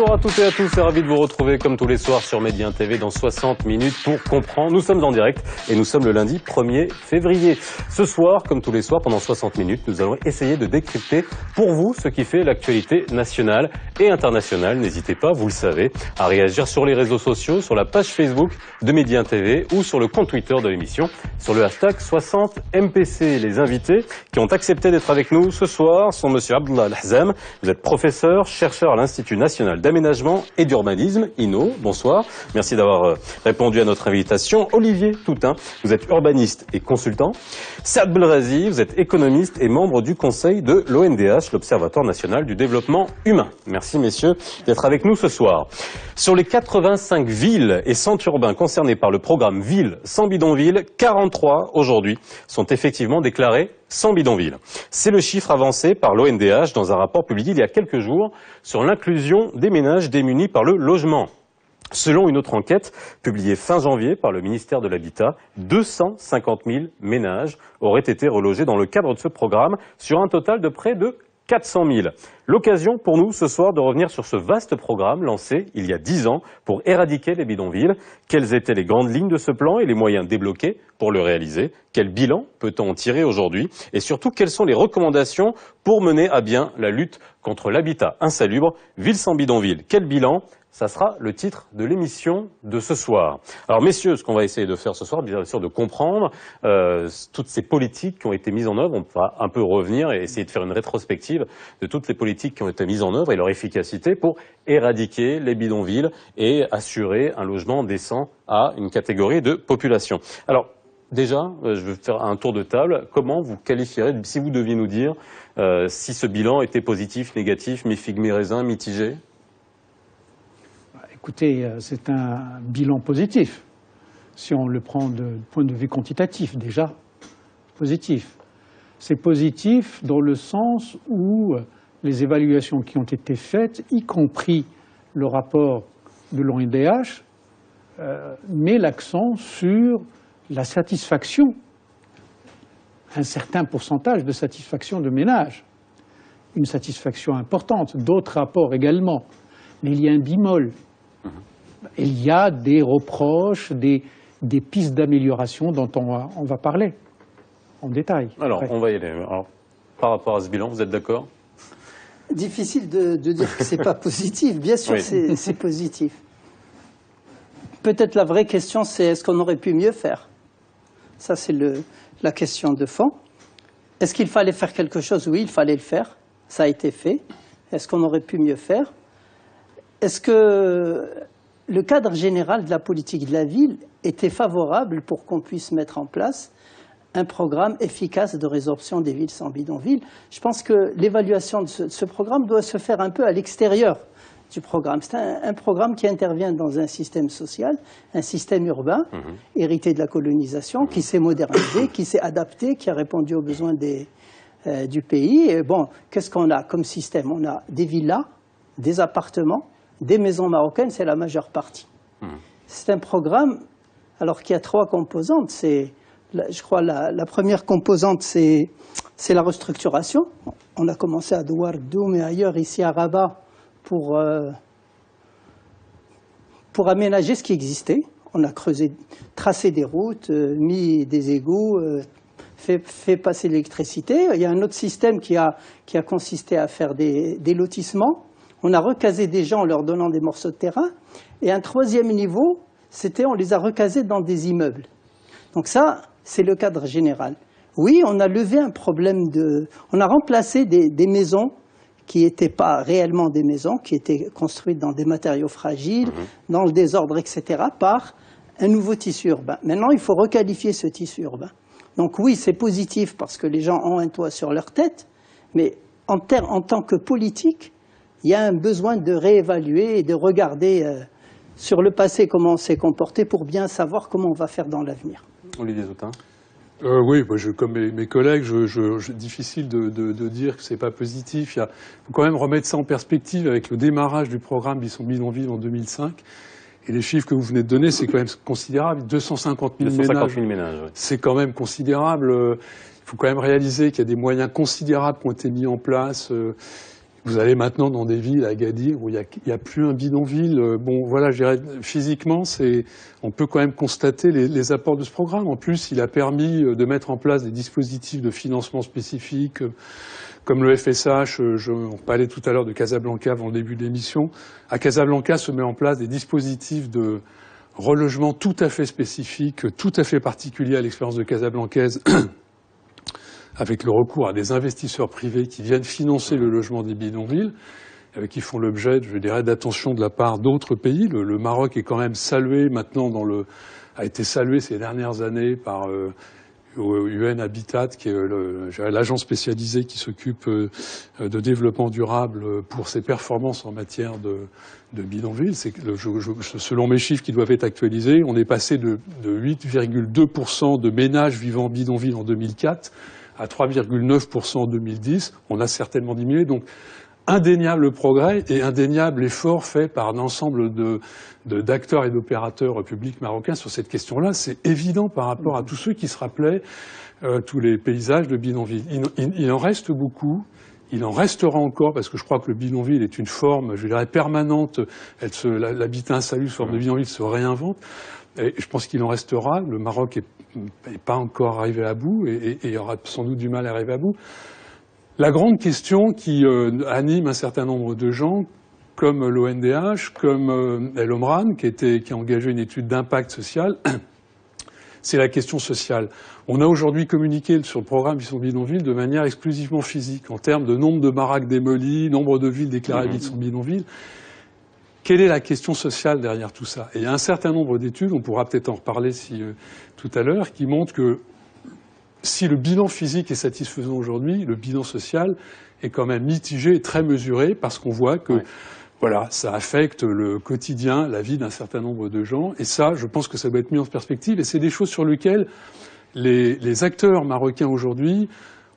Bonsoir à toutes et à tous, c'est ravi de vous retrouver comme tous les soirs sur Médien TV dans 60 minutes pour comprendre. Nous sommes en direct et nous sommes le lundi 1er février. Ce soir, comme tous les soirs, pendant 60 minutes, nous allons essayer de décrypter pour vous ce qui fait l'actualité nationale et internationale. N'hésitez pas, vous le savez, à réagir sur les réseaux sociaux, sur la page Facebook de Médien TV ou sur le compte Twitter de l'émission, sur le hashtag 60MPC. Les invités qui ont accepté d'être avec nous ce soir sont Monsieur Abdullah Al-Hazam. Vous êtes professeur, chercheur à l'Institut national d'aménagement et d'urbanisme, INO. Bonsoir. Merci d'avoir répondu à notre invitation. Olivier Toutain, vous êtes urbaniste et consultant. Saad Belrazi, vous êtes économiste et membre du conseil de l'ONDH, l'Observatoire national du développement humain. Merci messieurs d'être avec nous ce soir. Sur les 85 villes et centres urbains concernés par le programme Ville sans bidonville, 43 aujourd'hui sont effectivement déclarés sans bidonville. C'est le chiffre avancé par l'ONDH dans un rapport publié il y a quelques jours sur l'inclusion des ménages démunis par le logement. Selon une autre enquête publiée fin janvier par le ministère de l'Habitat, 250 000 ménages auraient été relogés dans le cadre de ce programme sur un total de près de 400 000. L'occasion pour nous ce soir de revenir sur ce vaste programme lancé il y a 10 ans pour éradiquer les bidonvilles. Quelles étaient les grandes lignes de ce plan et les moyens débloqués pour le réaliser? Quel bilan peut-on en tirer aujourd'hui? Et surtout, quelles sont les recommandations pour mener à bien la lutte contre l'habitat insalubre? Ville sans bidonville, quel bilan? Ça sera le titre de l'émission de ce soir. Alors messieurs, ce qu'on va essayer de faire ce soir, bien sûr de comprendre toutes ces politiques qui ont été mises en œuvre. On va un peu revenir et essayer de faire une rétrospective de toutes les politiques qui ont été mises en œuvre et leur efficacité pour éradiquer les bidonvilles et assurer un logement décent à une catégorie de population. Alors déjà, je vais faire un tour de table. Comment vous qualifieriez, si vous deviez nous dire si ce bilan était positif, négatif, mi-figue, mi-raisin, mitigé? Écoutez, c'est un bilan positif, si on le prend du point de vue quantitatif, déjà, positif. C'est positif dans le sens où les évaluations qui ont été faites, y compris le rapport de l'ONDH, met l'accent sur la satisfaction, un certain pourcentage de satisfaction de ménage, une satisfaction importante, d'autres rapports également, mais il y a un bémol. Il y a des reproches, des pistes d'amélioration dont on va parler en détail. Alors, on va y aller. Alors, par rapport à ce bilan, vous êtes d'accord? Difficile de dire que c'est pas positif. Bien sûr, oui. C'est positif. Peut-être la vraie question, c'est est-ce qu'on aurait pu mieux faire? Ça, c'est la question de fond. Est-ce qu'il fallait faire quelque chose? Oui, il fallait le faire. Ça a été fait. Est-ce qu'on aurait pu mieux faire? Est-ce que le cadre général de la politique de la ville était favorable pour qu'on puisse mettre en place un programme efficace de résorption des villes sans bidonville? Je pense que l'évaluation de ce programme doit se faire un peu à l'extérieur du programme. C'est un programme qui intervient dans un système social, un système urbain, hérité de la colonisation, qui s'est modernisé, qui s'est adapté, qui a répondu aux besoins du pays. Et bon, qu'est-ce qu'on a comme système? On a des villas, des appartements, des maisons marocaines, c'est la majeure partie. C'est un programme alors qui a 3 composantes. Je crois la première composante, c'est la restructuration. On a commencé à Douardoum et ailleurs, ici à Rabat, pour aménager ce qui existait. On a creusé, tracé des routes, mis des égouts, fait passer de l'électricité. Il y a un autre système qui a consisté à faire des lotissements. On a recasé des gens en leur donnant des morceaux de terrain. Et un troisième niveau, c'était on les a recasés dans des immeubles. Donc ça, c'est le cadre général. Oui, on a levé un problème on a remplacé des maisons qui n'étaient pas réellement des maisons, qui étaient construites dans des matériaux fragiles, dans le désordre, etc., par un nouveau tissu urbain. Maintenant, il faut requalifier ce tissu urbain. Donc oui, c'est positif parce que les gens ont un toit sur leur tête, mais en tant que politique, il y a un besoin de réévaluer et de regarder sur le passé comment on s'est comporté pour bien savoir comment on va faire dans l'avenir. Olivier Toutain. Oui, comme mes collègues, difficile de dire que c'est pas positif. Il faut quand même remettre ça en perspective avec le démarrage du programme Bidonville en 2005. Et les chiffres que vous venez de donner, c'est quand même considérable. 250 000 ménages. Ouais. C'est quand même considérable. Il faut quand même réaliser qu'il y a des moyens considérables qui ont été mis en place. Vous allez maintenant dans des villes, à Agadir, où il y a plus un bidonville. Bon, voilà, je dirais, physiquement, on peut quand même constater les apports de ce programme. En plus, il a permis de mettre en place des dispositifs de financement spécifiques, comme le FSH. On parlait tout à l'heure de Casablanca avant le début de l'émission. À Casablanca se met en place des dispositifs de relogement tout à fait spécifiques, tout à fait particuliers à l'expérience de Casablancaise, avec le recours à des investisseurs privés qui viennent financer le logement des bidonvilles, qui font l'objet, je dirais, d'attention de la part d'autres pays. Le Maroc est quand même salué maintenant a été salué ces dernières années par UN Habitat, qui est l'agence spécialisée qui s'occupe de développement durable pour ses performances en matière de bidonville. Selon mes chiffres qui doivent être actualisés, on est passé de 8,2% de ménages vivant en bidonville en 2004 à 3,9% en 2010. On a certainement diminué. Donc, indéniable progrès et indéniable effort fait par un ensemble d'acteurs et d'opérateurs publics marocains sur cette question-là. C'est évident par rapport à tous ceux qui se rappelaient tous les paysages de bidonville. Il en reste beaucoup. Il en restera encore, parce que je crois que le bidonville est une forme, je dirais, permanente. L'habitat insalubre, forme de bidonville, se réinvente. Et je pense qu'il en restera. Le Maroc n'est pas encore arrivé à bout et aura sans doute du mal à arriver à bout. La grande question qui anime un certain nombre de gens, comme l'ONDH, comme El Omran, qui a engagé une étude d'impact social, c'est la question sociale. On a aujourd'hui communiqué sur le programme Vision Bidonville de manière exclusivement physique, en termes de nombre de baraques démolies, nombre de villes déclarées vides sans bidonville. Quelle est la question sociale derrière tout ça? Et il y a un certain nombre d'études, on pourra peut-être en reparler tout à l'heure, qui montrent que si le bilan physique est satisfaisant aujourd'hui, le bilan social est quand même mitigé et très mesuré, parce qu'on voit que voilà, ça affecte le quotidien, la vie d'un certain nombre de gens. Et ça, je pense que ça doit être mis en perspective. Et c'est des choses sur lesquelles les acteurs marocains aujourd'hui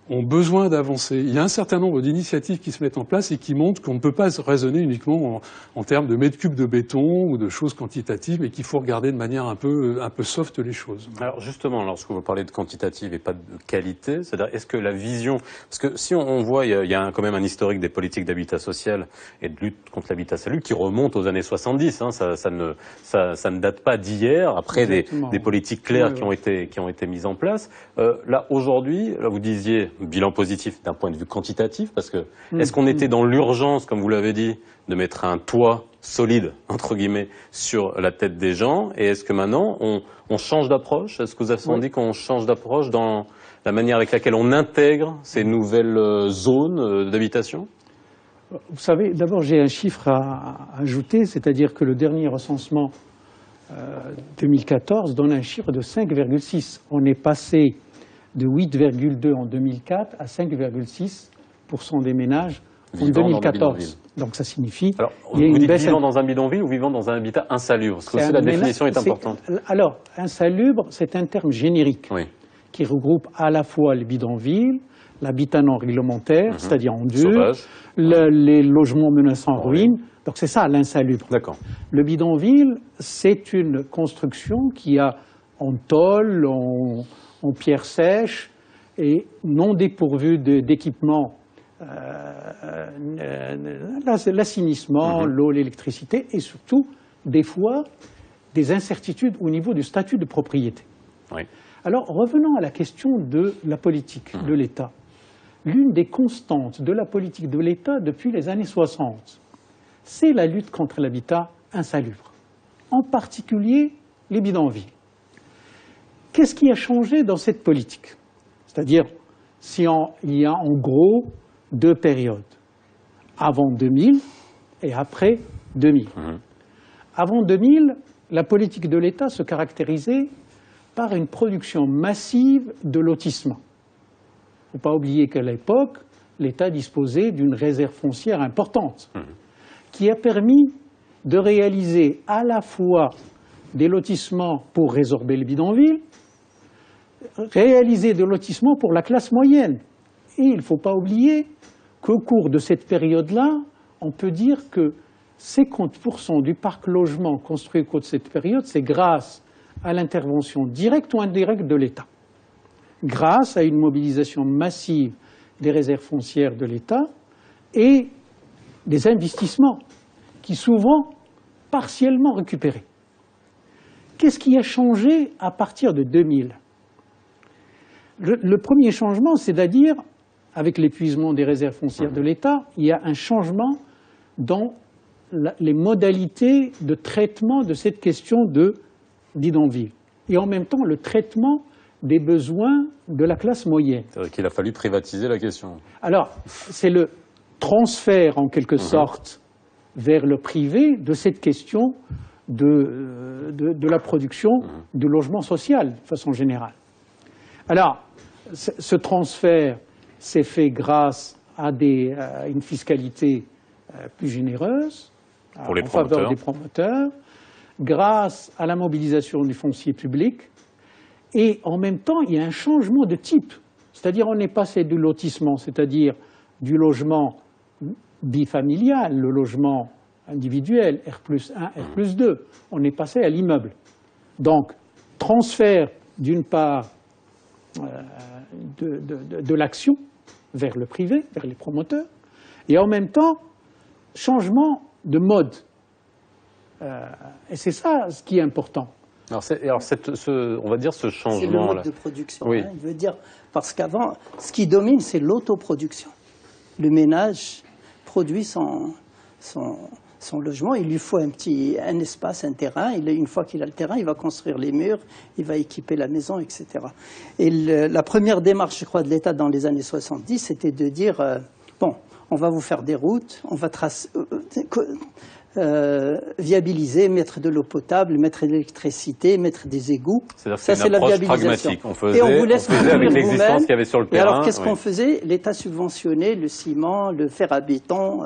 ont besoin d'avancer. Il y a un certain nombre d'initiatives qui se mettent en place et qui montrent qu'on ne peut pas raisonner uniquement en termes de mètres cubes de béton ou de choses quantitatives, mais qu'il faut regarder de manière un peu soft les choses. Alors justement, lorsque vous parlez de quantitative et pas de qualité, c'est-à-dire est-ce que la vision... Parce que si on voit, il y a quand même un historique des politiques d'habitat social et de lutte contre l'habitat insalubre qui remonte aux années 70. Hein, ça ne date pas d'hier, après des politiques claires qui ont été mises en place. Là, aujourd'hui, là, vous disiez bilan positif d'un point de vue quantitatif, parce que est-ce qu'on était dans l'urgence, comme vous l'avez dit, de mettre un toit solide, entre guillemets, sur la tête des gens, et est-ce que maintenant on change d'approche? Est-ce que vous avez senti qu'on change d'approche dans la manière avec laquelle on intègre ces nouvelles zones d'habitation? Vous savez, d'abord j'ai un chiffre à ajouter, c'est-à-dire que le dernier recensement 2014 donne un chiffre de 5,6. On est passé de 8,2 en 2004 à 5,6% des ménages en 2014. Donc ça signifie qu'il y a une baisse. Vivant dans un bidonville ou vivant dans un habitat insalubre? Parce que aussi la définition est importante. Alors, insalubre, c'est un terme générique qui regroupe à la fois les bidonvilles, l'habitat non réglementaire, c'est-à-dire en dur, les logements menaçant ruine. Donc c'est ça l'insalubre. D'accord. Le bidonville, c'est une construction qui a en tôle, en pierre sèche et non dépourvu d'équipements, l'assainissement, l'eau, l'électricité et surtout, des fois, des incertitudes au niveau du statut de propriété. Oui. Alors, revenons à la question de la politique de l'État. L'une des constantes de la politique de l'État depuis les années 60, c'est la lutte contre l'habitat insalubre, en particulier les bidonvilles. Qu'est-ce qui a changé dans cette politique? C'est-à-dire, il y a en gros deux périodes, avant 2000 et après 2000. Avant 2000, la politique de l'État se caractérisait par une production massive de lotissements. Il ne faut pas oublier qu'à l'époque, l'État disposait d'une réserve foncière importante qui a permis de réaliser à la fois des lotissements pour résorber le bidonville, réaliser des lotissements pour la classe moyenne. Et il ne faut pas oublier qu'au cours de cette période-là, on peut dire que 50% du parc logement construit au cours de cette période, c'est grâce à l'intervention directe ou indirecte de l'État. Grâce à une mobilisation massive des réserves foncières de l'État et des investissements qui souvent partiellement récupérés. Qu'est-ce qui a changé à partir de 2000 ? Le premier changement, c'est-à-dire, avec l'épuisement des réserves foncières de l'État, il y a un changement dans les modalités de traitement de cette question de bidonville. Et en même temps, le traitement des besoins de la classe moyenne. C'est-à-dire qu'il a fallu privatiser la question. Alors, c'est le transfert, en quelque sorte, vers le privé de cette question de la production de logement social, de façon générale. Alors, ce transfert s'est fait grâce à une fiscalité plus généreuse en faveur des promoteurs, grâce à la mobilisation du foncier public, et en même temps, il y a un changement de type. C'est-à-dire, on est passé du lotissement, c'est-à-dire du logement bifamilial, le logement individuel, R+1, R+2. On est passé à l'immeuble. Donc, transfert, d'une part, de l'action vers le privé, vers les promoteurs, et en même temps, changement de mode. Et c'est ça ce qui est important. Alors, on va dire ce changement-là. C'est le mode de production. Oui. Il veut dire, parce qu'avant, ce qui domine, c'est l'autoproduction. Le ménage produit son logement, il lui faut un espace, un terrain. Une fois qu'il a le terrain, il va construire les murs, il va équiper la maison, etc. Et la première démarche, je crois, de l'État dans les années 70, c'était de dire, bon, on va vous faire des routes, on va viabiliser, mettre de l'eau potable, mettre de l'électricité, mettre des égouts. Ça, c'est la viabilisation. On vous laisse construire avec l'existence qu'il y avait sur le terrain. Et alors, qu'est-ce qu'on faisait? L'État subventionnait le ciment, le fer à béton,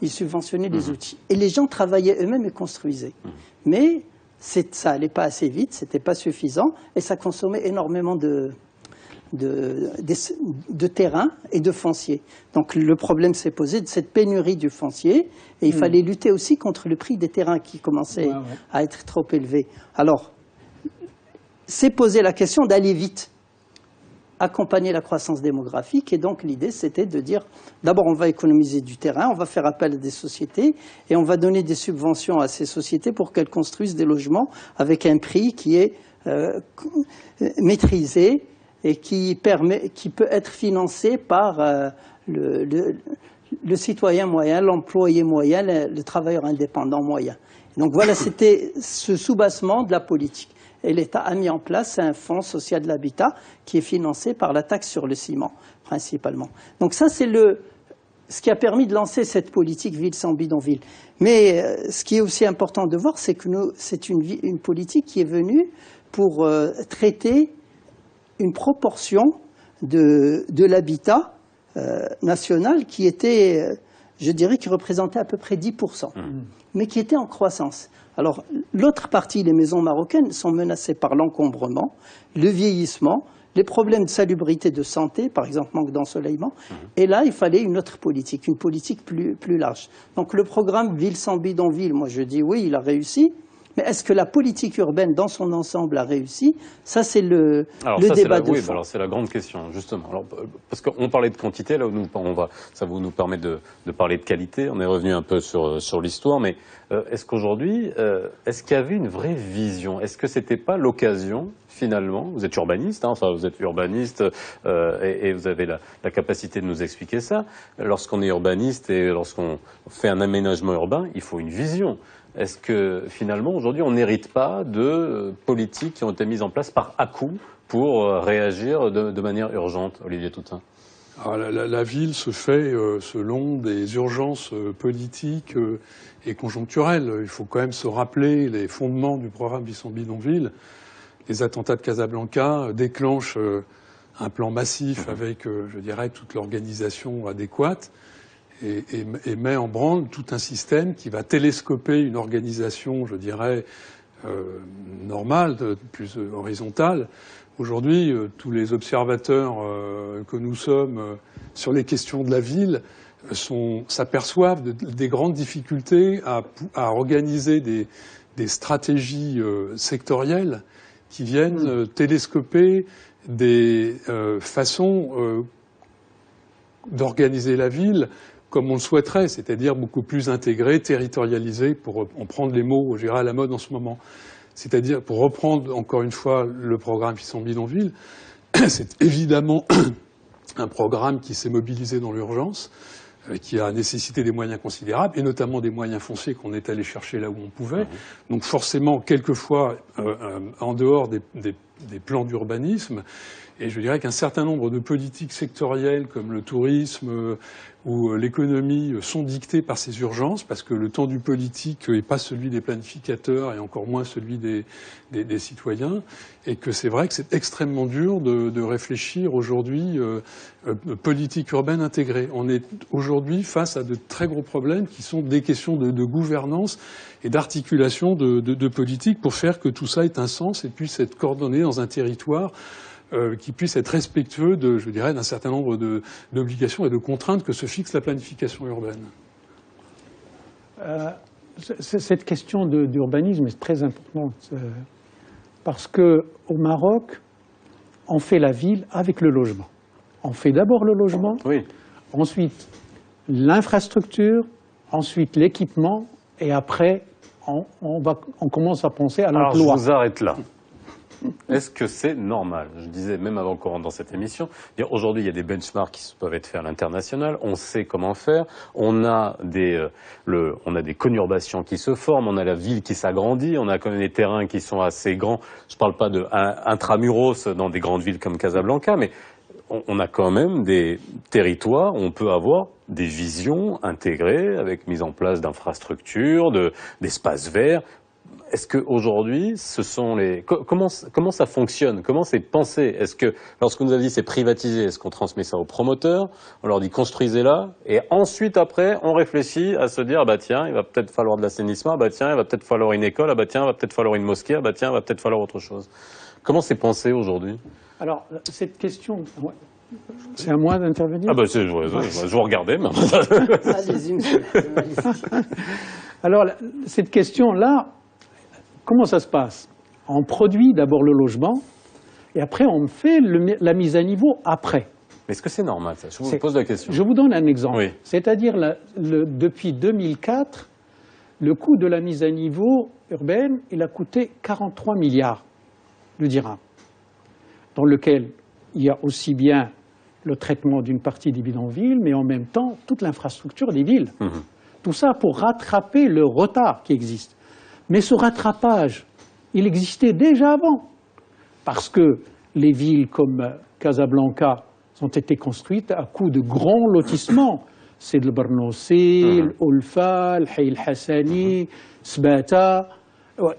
il subventionnait les outils. Et les gens travaillaient eux-mêmes et construisaient. Mais ça n'allait pas assez vite, c'était pas suffisant, et ça consommait énormément de terrain et de foncier. Donc le problème s'est posé de cette pénurie du foncier, et il fallait lutter aussi contre le prix des terrains qui commençait à être trop élevé. Alors, s'est posé la question d'aller vite, accompagner la croissance démographique, et donc l'idée c'était de dire, d'abord on va économiser du terrain, on va faire appel à des sociétés, et on va donner des subventions à ces sociétés pour qu'elles construisent des logements avec un prix qui est maîtrisé, et qui peut être financé par le citoyen moyen, l'employé moyen, le travailleur indépendant moyen. Donc voilà, c'était ce soubassement de la politique. Et l'État a mis en place un fonds social de l'habitat qui est financé par la taxe sur le ciment, principalement. Donc ça, c'est ce qui a permis de lancer cette politique ville sans bidonville. Mais ce qui est aussi important de voir, c'est que c'est une politique qui est venue pour traiter une proportion de l'habitat national qui était, je dirais, qui représentait à peu près 10%, mais qui était en croissance. Alors, l'autre partie, les maisons marocaines, sont menacées par l'encombrement, le vieillissement, les problèmes de salubrité, de santé, par exemple manque d'ensoleillement. Et là, il fallait une autre politique, une politique plus large. Donc le programme Ville sans bidonville, moi je dis oui, il a réussi. Mais est-ce que la politique urbaine dans son ensemble a réussi? Ça, c'est le débat de fond. Alors c'est la grande question, justement. Alors, parce qu'on parlait de quantité, là, ça vous nous permet de parler de qualité. On est revenu un peu sur l'histoire, mais est-ce qu'aujourd'hui, est-ce qu'il y avait une vraie vision? Est-ce que c'était pas l'occasion, finalement? Vous êtes urbaniste, vous êtes urbaniste et vous avez la capacité de nous expliquer ça. Lorsqu'on est urbaniste et lorsqu'on fait un aménagement urbain, il faut une vision. Est-ce que, finalement, aujourd'hui, on n'hérite pas de politiques qui ont été mises en place par à-coups pour réagir de manière urgente, Olivier Toutain? Alors, la ville se fait selon des urgences politiques et conjoncturelles. Il faut quand même se rappeler les fondements du programme Ville sans bidonville. Les attentats de Casablanca déclenchent un plan massif avec, je dirais, toute l'organisation adéquate. Et met en branle tout un système qui va télescoper une organisation, je dirais, normale, plus horizontale. Aujourd'hui, tous les observateurs que nous sommes sur les questions de la ville s'aperçoivent des grandes difficultés à organiser des stratégies sectorielles qui viennent télescoper des façons d'organiser la ville comme on le souhaiterait, c'est-à-dire beaucoup plus intégré, territorialisé, pour en prendre les mots, je dirais, à la mode en ce moment. C'est-à-dire, pour reprendre encore une fois le programme Fils en bidonville, c'est évidemment un programme qui s'est mobilisé dans l'urgence, qui a nécessité des moyens considérables, et notamment des moyens fonciers qu'on est allé chercher là où on pouvait. Donc forcément, quelquefois, en dehors des plans d'urbanisme, et je dirais qu'un certain nombre de politiques sectorielles comme le tourisme ou l'économie sont dictées par ces urgences, parce que le temps du politique n'est pas celui des planificateurs et encore moins celui des citoyens, et que c'est vrai que c'est extrêmement dur de réfléchir aujourd'hui politique urbaine intégrée. On est aujourd'hui face à de très gros problèmes qui sont des questions de gouvernance et d'articulation de politique pour faire que tout ça ait un sens et puisse être coordonné dans un territoire qui puisse être respectueux je dirais, d'un certain nombre d'obligations et de contraintes que se fixe la planification urbaine. Cette question d'urbanisme est très importante parce qu'au Maroc, on fait la ville avec le logement. On fait d'abord le logement, Oui. ensuite l'infrastructure, ensuite l'équipement, et après on commence à penser à l'emploi. Alors je vous arrête là. Est-ce que c'est normal? Je disais, même avant qu'on rentre dans cette émission, aujourd'hui, il y a des benchmarks qui peuvent être faits à l'international, on sait comment faire, on a des conurbations qui se forment, on a la ville qui s'agrandit, on a quand même des terrains qui sont assez grands. Je ne parle pas de intramuros dans des grandes villes comme Casablanca, mais on a quand même des territoires où on peut avoir des visions intégrées avec mise en place d'infrastructures, d'espaces verts. Est-ce qu'aujourd'hui, comment ça fonctionne? Comment c'est pensé? Est-ce que, lorsqu'on nous a dit c'est privatisé, est-ce qu'on transmet ça aux promoteurs? On leur dit construisez-la, et ensuite, après, on réfléchit à se dire, ah bah tiens, il va peut-être falloir de l'assainissement, ah bah tiens, il va peut-être falloir une école, ah bah tiens, il va peut-être falloir une mosquée, ah bah tiens, il va peut-être falloir autre chose. Comment c'est pensé aujourd'hui? Alors, cette question... Ouais. C'est à moi d'intervenir? Ah bah je vous regardais. Mais... Allez-y, monsieur. Alors, cette question-là, comment ça se passe? On produit d'abord le logement, et après on fait la mise à niveau après. Mais est-ce que c'est normal, ça? Je vous pose la question. Je vous donne un exemple. Oui. C'est-à-dire, depuis 2004, le coût de la mise à niveau urbaine, il a coûté 43 milliards de dirhams, dans lequel il y a aussi bien le traitement d'une partie des bidonvilles, mais en même temps toute l'infrastructure des villes. Mmh. Tout ça pour rattraper le retard qui existe. Mais ce rattrapage, il existait déjà avant, parce que les villes comme Casablanca ont été construites à coup de grands lotissements. C'est le Barnossi, l'Olfa, le Hay el-Hassani, Sbata.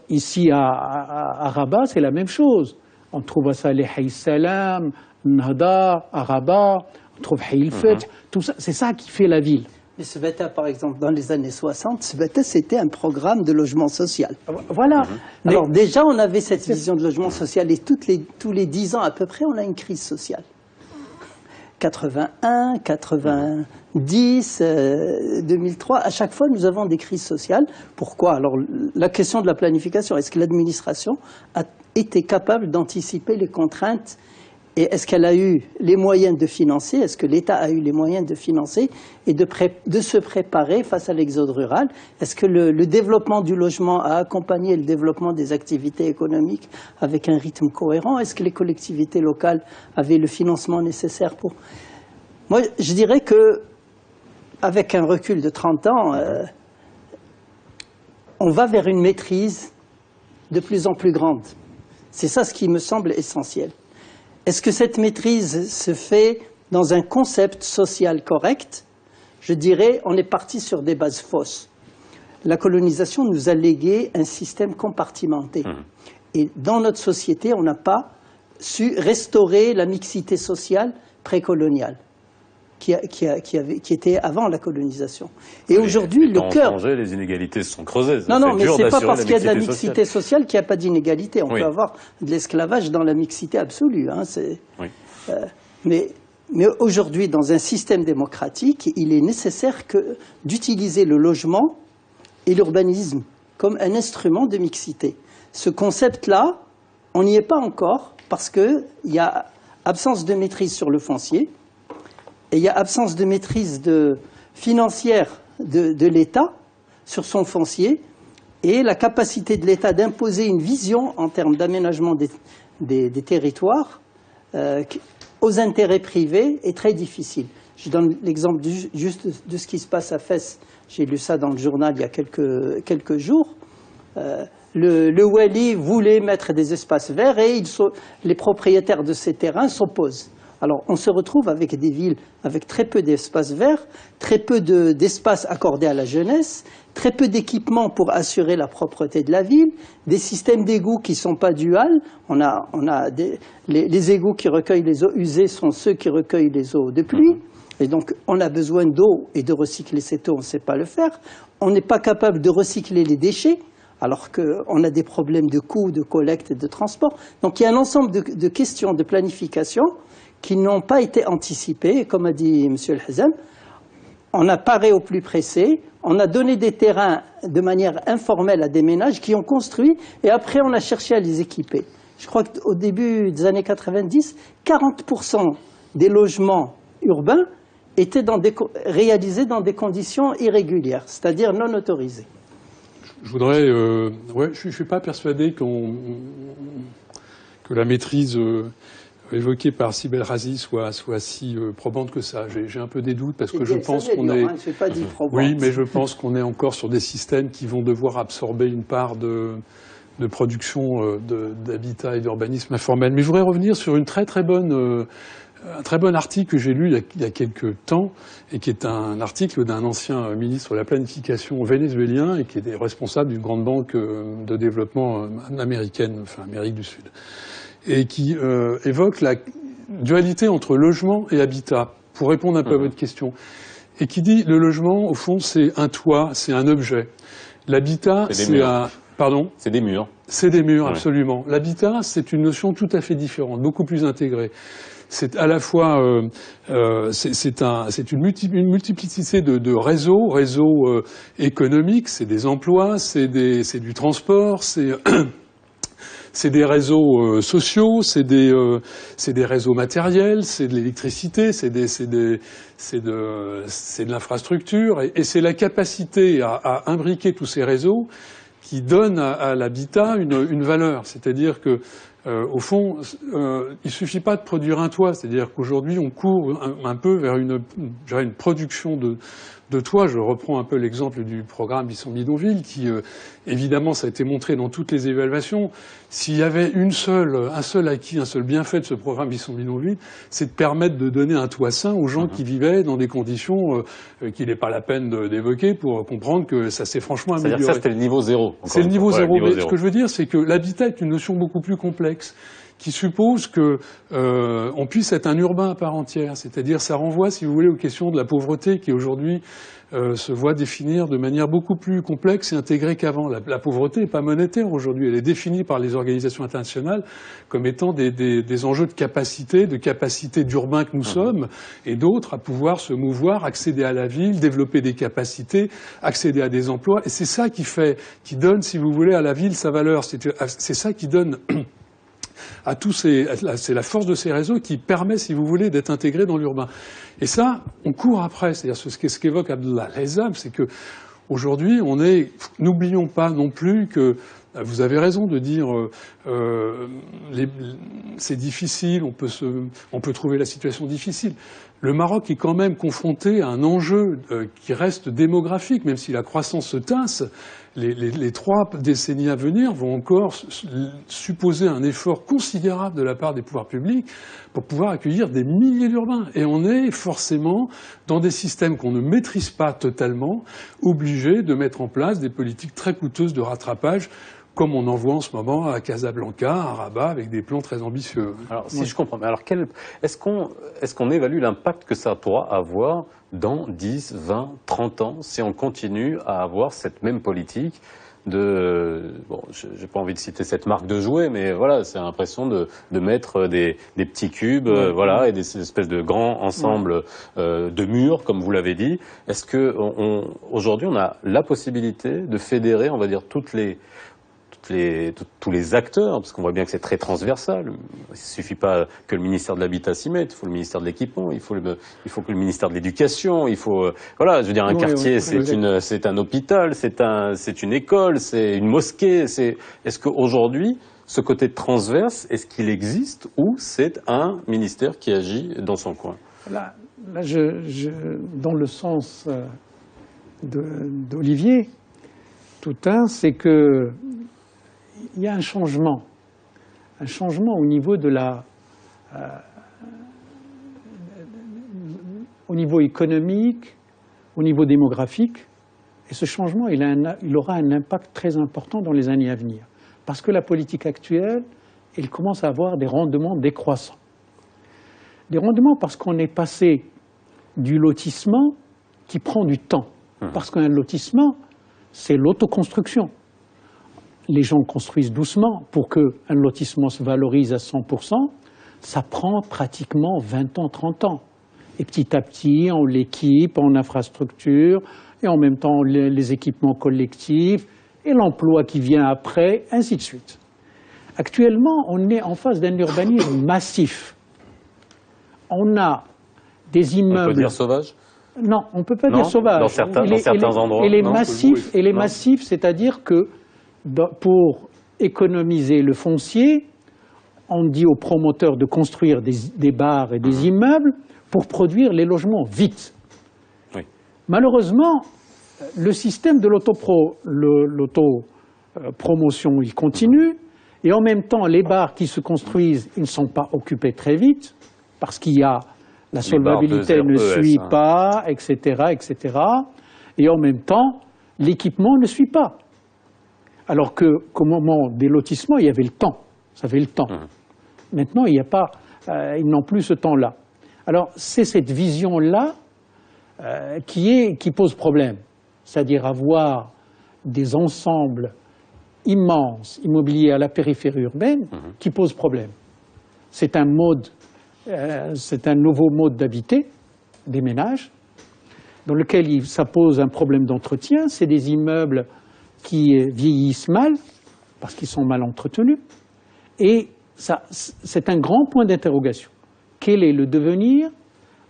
Ici à Rabat, c'est la même chose. On trouve à ça les Hay Salam, Nahda, à Rabat, on trouve Hay el-Fath. Tout ça, c'est ça qui fait la ville. Mais Sbata, par exemple, dans les années 60, Sbata, c'était un programme de logement social. Voilà. Alors déjà, on avait cette vision de logement social, et tous les 10 ans à peu près, on a une crise sociale. 81, 90, 2003, à chaque fois, nous avons des crises sociales. Pourquoi? Alors, la question de la planification, est-ce que l'administration a été capable d'anticiper les contraintes? Et est-ce qu'elle a eu les moyens de financer? Est-ce que l'État a eu les moyens de financer et de se préparer face à l'exode rural? Est-ce que le développement du logement a accompagné le développement des activités économiques avec un rythme cohérent? Est-ce que les collectivités locales avaient le financement nécessaire pour... Moi, je dirais que, avec un recul de 30 ans, on va vers une maîtrise de plus en plus grande. C'est ça ce qui me semble essentiel. Est-ce que cette maîtrise se fait dans un concept social correct? Je dirais, on est parti sur des bases fausses. La colonisation nous a légué un système compartimenté. Et dans notre société, on n'a pas su restaurer la mixité sociale précoloniale qui était avant la colonisation. Et aujourd'hui, le cœur... Les inégalités se sont creusées. Non, mais c'est pas parce qu'il y a de la mixité sociale qu'il n'y a pas d'inégalité. On peut avoir de l'esclavage dans la mixité absolue. Hein, mais aujourd'hui, dans un système démocratique, il est nécessaire d'utiliser le logement et l'urbanisme comme un instrument de mixité. Ce concept-là, on n'y est pas encore parce qu'il y a absence de maîtrise sur le foncier. Et il y a absence de maîtrise de financière de l'État sur son foncier et la capacité de l'État d'imposer une vision en termes d'aménagement des territoires aux intérêts privés est très difficile. Je donne l'exemple juste de ce qui se passe à Fès. J'ai lu ça dans le journal il y a quelques jours. Le Wali voulait mettre des espaces verts et les propriétaires de ces terrains s'opposent. Alors on se retrouve avec des villes avec très peu d'espaces verts, très peu d'espaces accordés à la jeunesse, très peu d'équipements pour assurer la propreté de la ville, des systèmes d'égouts qui ne sont pas duals. Les égouts qui recueillent les eaux usées sont ceux qui recueillent les eaux de pluie. Et donc on a besoin d'eau et de recycler cette eau, on ne sait pas le faire. On n'est pas capable de recycler les déchets, alors qu'on a des problèmes de coûts, de collecte et de transport. Donc il y a un ensemble de questions de planification qui n'ont pas été anticipées. Et comme a dit M. El Hazem, on a paré au plus pressé, on a donné des terrains de manière informelle à des ménages qui ont construit, et après on a cherché à les équiper. Je crois qu'au début des années 90, 40% des logements urbains étaient réalisés dans des conditions irrégulières, c'est-à-dire non autorisées. Je voudrais... je ne suis pas persuadé que la maîtrise évoquée par Sibel Razi soit si probante que ça. J'ai un peu des doutes parce que je pense qu'on est... Oui, mais je pense qu'on est encore sur des systèmes qui vont devoir absorber une part de production d'habitat et d'urbanisme informel. Mais je voudrais revenir sur un très bon article que j'ai lu il y a quelques temps, et qui est un article d'un ancien ministre de la planification vénézuélien et qui est responsable d'une grande banque de développement américaine, enfin Amérique du Sud, et qui évoque la dualité entre logement et habitat, pour répondre un peu à votre question, et qui dit le logement, au fond, c'est un toit, c'est un objet. L'habitat, c'est un... Pardon ? C'est des murs. C'est des murs, absolument. L'habitat, c'est une notion tout à fait différente, beaucoup plus intégrée. C'est à la fois, c'est une multiplicité de réseaux économiques, c'est des emplois, c'est du transport, c'est des réseaux sociaux, c'est des réseaux matériels, c'est de l'électricité, c'est de l'infrastructure, et c'est la capacité à imbriquer tous ces réseaux qui donne à l'habitat une valeur. C'est-à-dire que au fond, il suffit pas de produire un toit. C'est-à-dire qu'aujourd'hui, on court un peu vers une production de toits. Je reprends un peu l'exemple du programme Bisson Bidonville, qui, évidemment, ça a été montré dans toutes les évaluations. S'il y avait un seul acquis, un seul bienfait de ce programme Bisson Bidonville, c'est de permettre de donner un toit sain aux gens qui vivaient dans des conditions qu'il n'est pas la peine d'évoquer pour comprendre que ça s'est franchement amélioré. C'est-à-dire que ça, c'était le niveau zéro. C'est le niveau zéro. Mais ce que je veux dire, c'est que l'habitat est une notion beaucoup plus complexe, qui suppose que on puisse être un urbain à part entière. C'est-à-dire, ça renvoie, si vous voulez, aux questions de la pauvreté qui aujourd'hui se voit définir de manière beaucoup plus complexe et intégrée qu'avant. La pauvreté n'est pas monétaire aujourd'hui. Elle est définie par les organisations internationales comme étant des enjeux de capacité d'urbain que nous sommes, et d'autres à pouvoir se mouvoir, accéder à la ville, développer des capacités, accéder à des emplois. Et c'est ça qui donne, si vous voulez, à la ville sa valeur. C'est ça qui donne c'est la force de ces réseaux qui permet, si vous voulez, d'être intégré dans l'urbain. Et ça, on court après. C'est-à-dire ce qu'évoque Abdullah Hazem, c'est que aujourd'hui, n'oublions pas non plus que, vous avez raison de dire, c'est difficile, on peut trouver la situation difficile. Le Maroc est quand même confronté à un enjeu qui reste démographique, même si la croissance se tasse. Les 3 décennies à venir vont encore supposer un effort considérable de la part des pouvoirs publics pour pouvoir accueillir des milliers d'urbains. Et on est forcément, dans des systèmes qu'on ne maîtrise pas totalement, obligé de mettre en place des politiques très coûteuses de rattrapage, comme on en voit en ce moment à Casablanca, à Rabat, avec des plans très ambitieux. Alors, si je comprends, mais alors est-ce qu'on évalue l'impact que ça pourra avoir dans 10, 20, 30 ans, si on continue à avoir cette même politique j'ai pas envie de citer cette marque de jouets, mais voilà, c'est l'impression de mettre des petits cubes, et des espèces de grands ensembles de murs, comme vous l'avez dit. Est-ce que aujourd'hui on a la possibilité de fédérer, on va dire, toutes tous les acteurs, parce qu'on voit bien que c'est très transversal. Il ne suffit pas que le ministère de l'Habitat s'y mette, il faut le ministère de l'Équipement, il faut que le ministère de l'Éducation, il faut... voilà, je veux dire, un quartier, c'est un hôpital, c'est une école, c'est une mosquée. Est-ce qu'aujourd'hui, ce côté transverse, est-ce qu'il existe ou c'est un ministère qui agit dans son coin? Là dans le sens d'Olivier, c'est que il y a un changement au niveau au niveau économique, au niveau démographique, et ce changement, il aura un impact très important dans les années à venir, parce que la politique actuelle, elle commence à avoir des rendements décroissants. Des rendements parce qu'on est passé du lotissement qui prend du temps, parce qu'un lotissement, c'est l'autoconstruction. Les gens construisent doucement pour qu'un lotissement se valorise à 100%. Ça prend pratiquement 20 ans, 30 ans. Et petit à petit, on l'équipe en infrastructure, et en même temps les équipements collectifs, et l'emploi qui vient après, ainsi de suite. Actuellement, on est en face d'un urbanisme massif. On a des immeubles... On peut dire sauvage ? Non, on ne peut pas dire sauvage. Dans certains endroits. Et les massifs, c'est-à-dire que pour économiser le foncier, on dit aux promoteurs de construire des bars et des immeubles pour produire les logements vite. Oui. Malheureusement, le système de l'autopromotion, il continue, et en même temps, les bars qui se construisent, ils ne sont pas occupés très vite, parce qu'il y a la solvabilité ne suit pas, etc., etc. Et en même temps, l'équipement ne suit pas. Alors qu'au moment des lotissements, il y avait le temps. Ça avait le temps. Maintenant, il n'y a pas, ils n'ont plus ce temps-là. Alors, c'est cette vision-là qui pose problème. C'est-à-dire avoir des ensembles immenses immobiliers à la périphérie urbaine qui pose problème. C'est un nouveau mode d'habiter des ménages dans lequel ça pose un problème d'entretien. C'est des immeubles qui vieillissent mal parce qu'ils sont mal entretenus. Et c'est un grand point d'interrogation. Quel est le devenir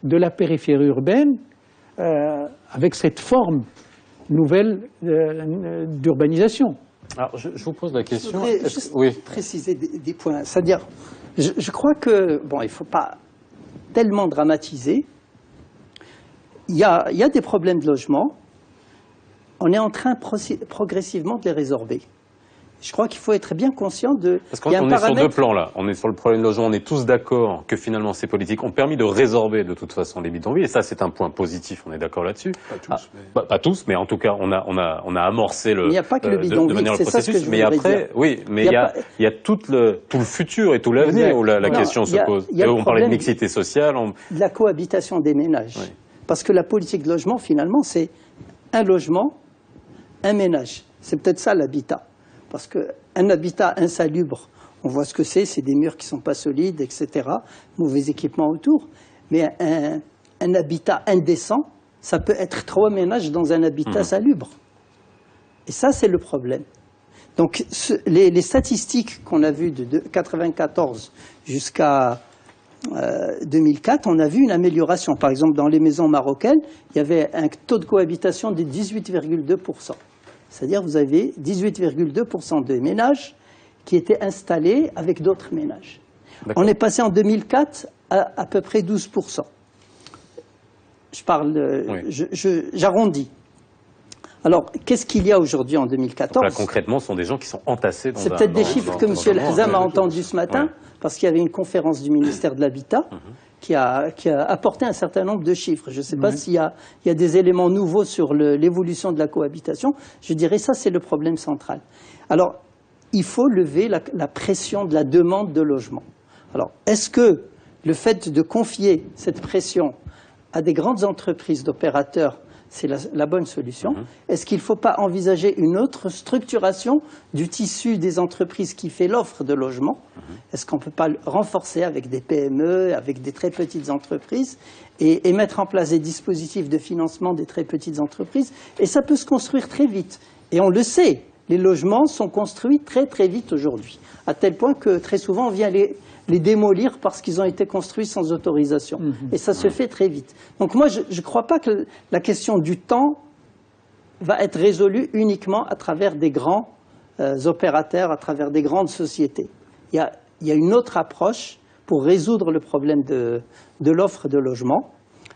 de la périphérie urbaine avec cette forme nouvelle d'urbanisation? Alors, je vous pose la question. Je voudrais juste préciser des points. C'est-à-dire, je crois que, bon, il ne faut pas tellement dramatiser. Il y a des problèmes de logement. On est en train progressivement de les résorber. Je crois qu'il faut être bien conscient de... Parce qu'on est sur deux plans là. On est sur le problème de logement, on est tous d'accord que finalement ces politiques ont permis de résorber de toute façon les bidonvilles. Et ça, c'est un point positif, on est d'accord là-dessus. Pas tous, mais... pas tous, mais en tout cas, on a amorcé le... Il n'y a pas que le bidonville, c'est ça ce que je voudrais dire. Oui, mais il y a tout le futur et tout l'avenir où la question se pose. On parlait de mixité sociale. De la cohabitation des ménages. Oui. Parce que la politique de logement, finalement, c'est un logement, un ménage. C'est peut-être ça l'habitat. Parce qu'un habitat insalubre, on voit ce que c'est des murs qui ne sont pas solides, etc., mauvais équipements autour. Mais un habitat indécent, ça peut être 3 ménages dans un habitat salubre. Et ça, c'est le problème. Donc, les statistiques qu'on a vues de 1994 jusqu'à 2004, on a vu une amélioration. Par exemple, dans les maisons marocaines, il y avait un taux de cohabitation de 18,2%. C'est-à-dire vous avez 18,2% de ménages qui étaient installés avec d'autres ménages. On est passé en 2004 à peu près 12%. J'arrondis. Alors, qu'est-ce qu'il y a aujourd'hui en 2014 ? Donc là, concrètement, ce sont des gens qui sont entassés dans C'est peut-être des chiffres que M. Elhazam a entendus ce matin, parce qu'il y avait une conférence du ministère de l'Habitat qui a apporté un certain nombre de chiffres. Je ne sais pas s'il y a des éléments nouveaux sur l'évolution de la cohabitation. Je dirais ça, c'est le problème central. Alors, il faut lever la pression de la demande de logement. Alors, est-ce que le fait de confier cette pression à des grandes entreprises d'opérateurs, c'est la bonne solution? Est-ce qu'il ne faut pas envisager une autre structuration du tissu des entreprises qui fait l'offre de logement? Est-ce qu'on ne peut pas le renforcer avec des PME, avec des très petites entreprises et mettre en place des dispositifs de financement des très petites entreprises? Et ça peut se construire très vite. Et on le sait, les logements sont construits très très vite aujourd'hui, à tel point que très souvent on vient les démolir parce qu'ils ont été construits sans autorisation. Et ça se fait très vite. Donc moi, je ne crois pas que la question du temps va être résolue uniquement à travers des grands opérateurs, à travers des grandes sociétés. Il y a une autre approche pour résoudre le problème de l'offre de logement.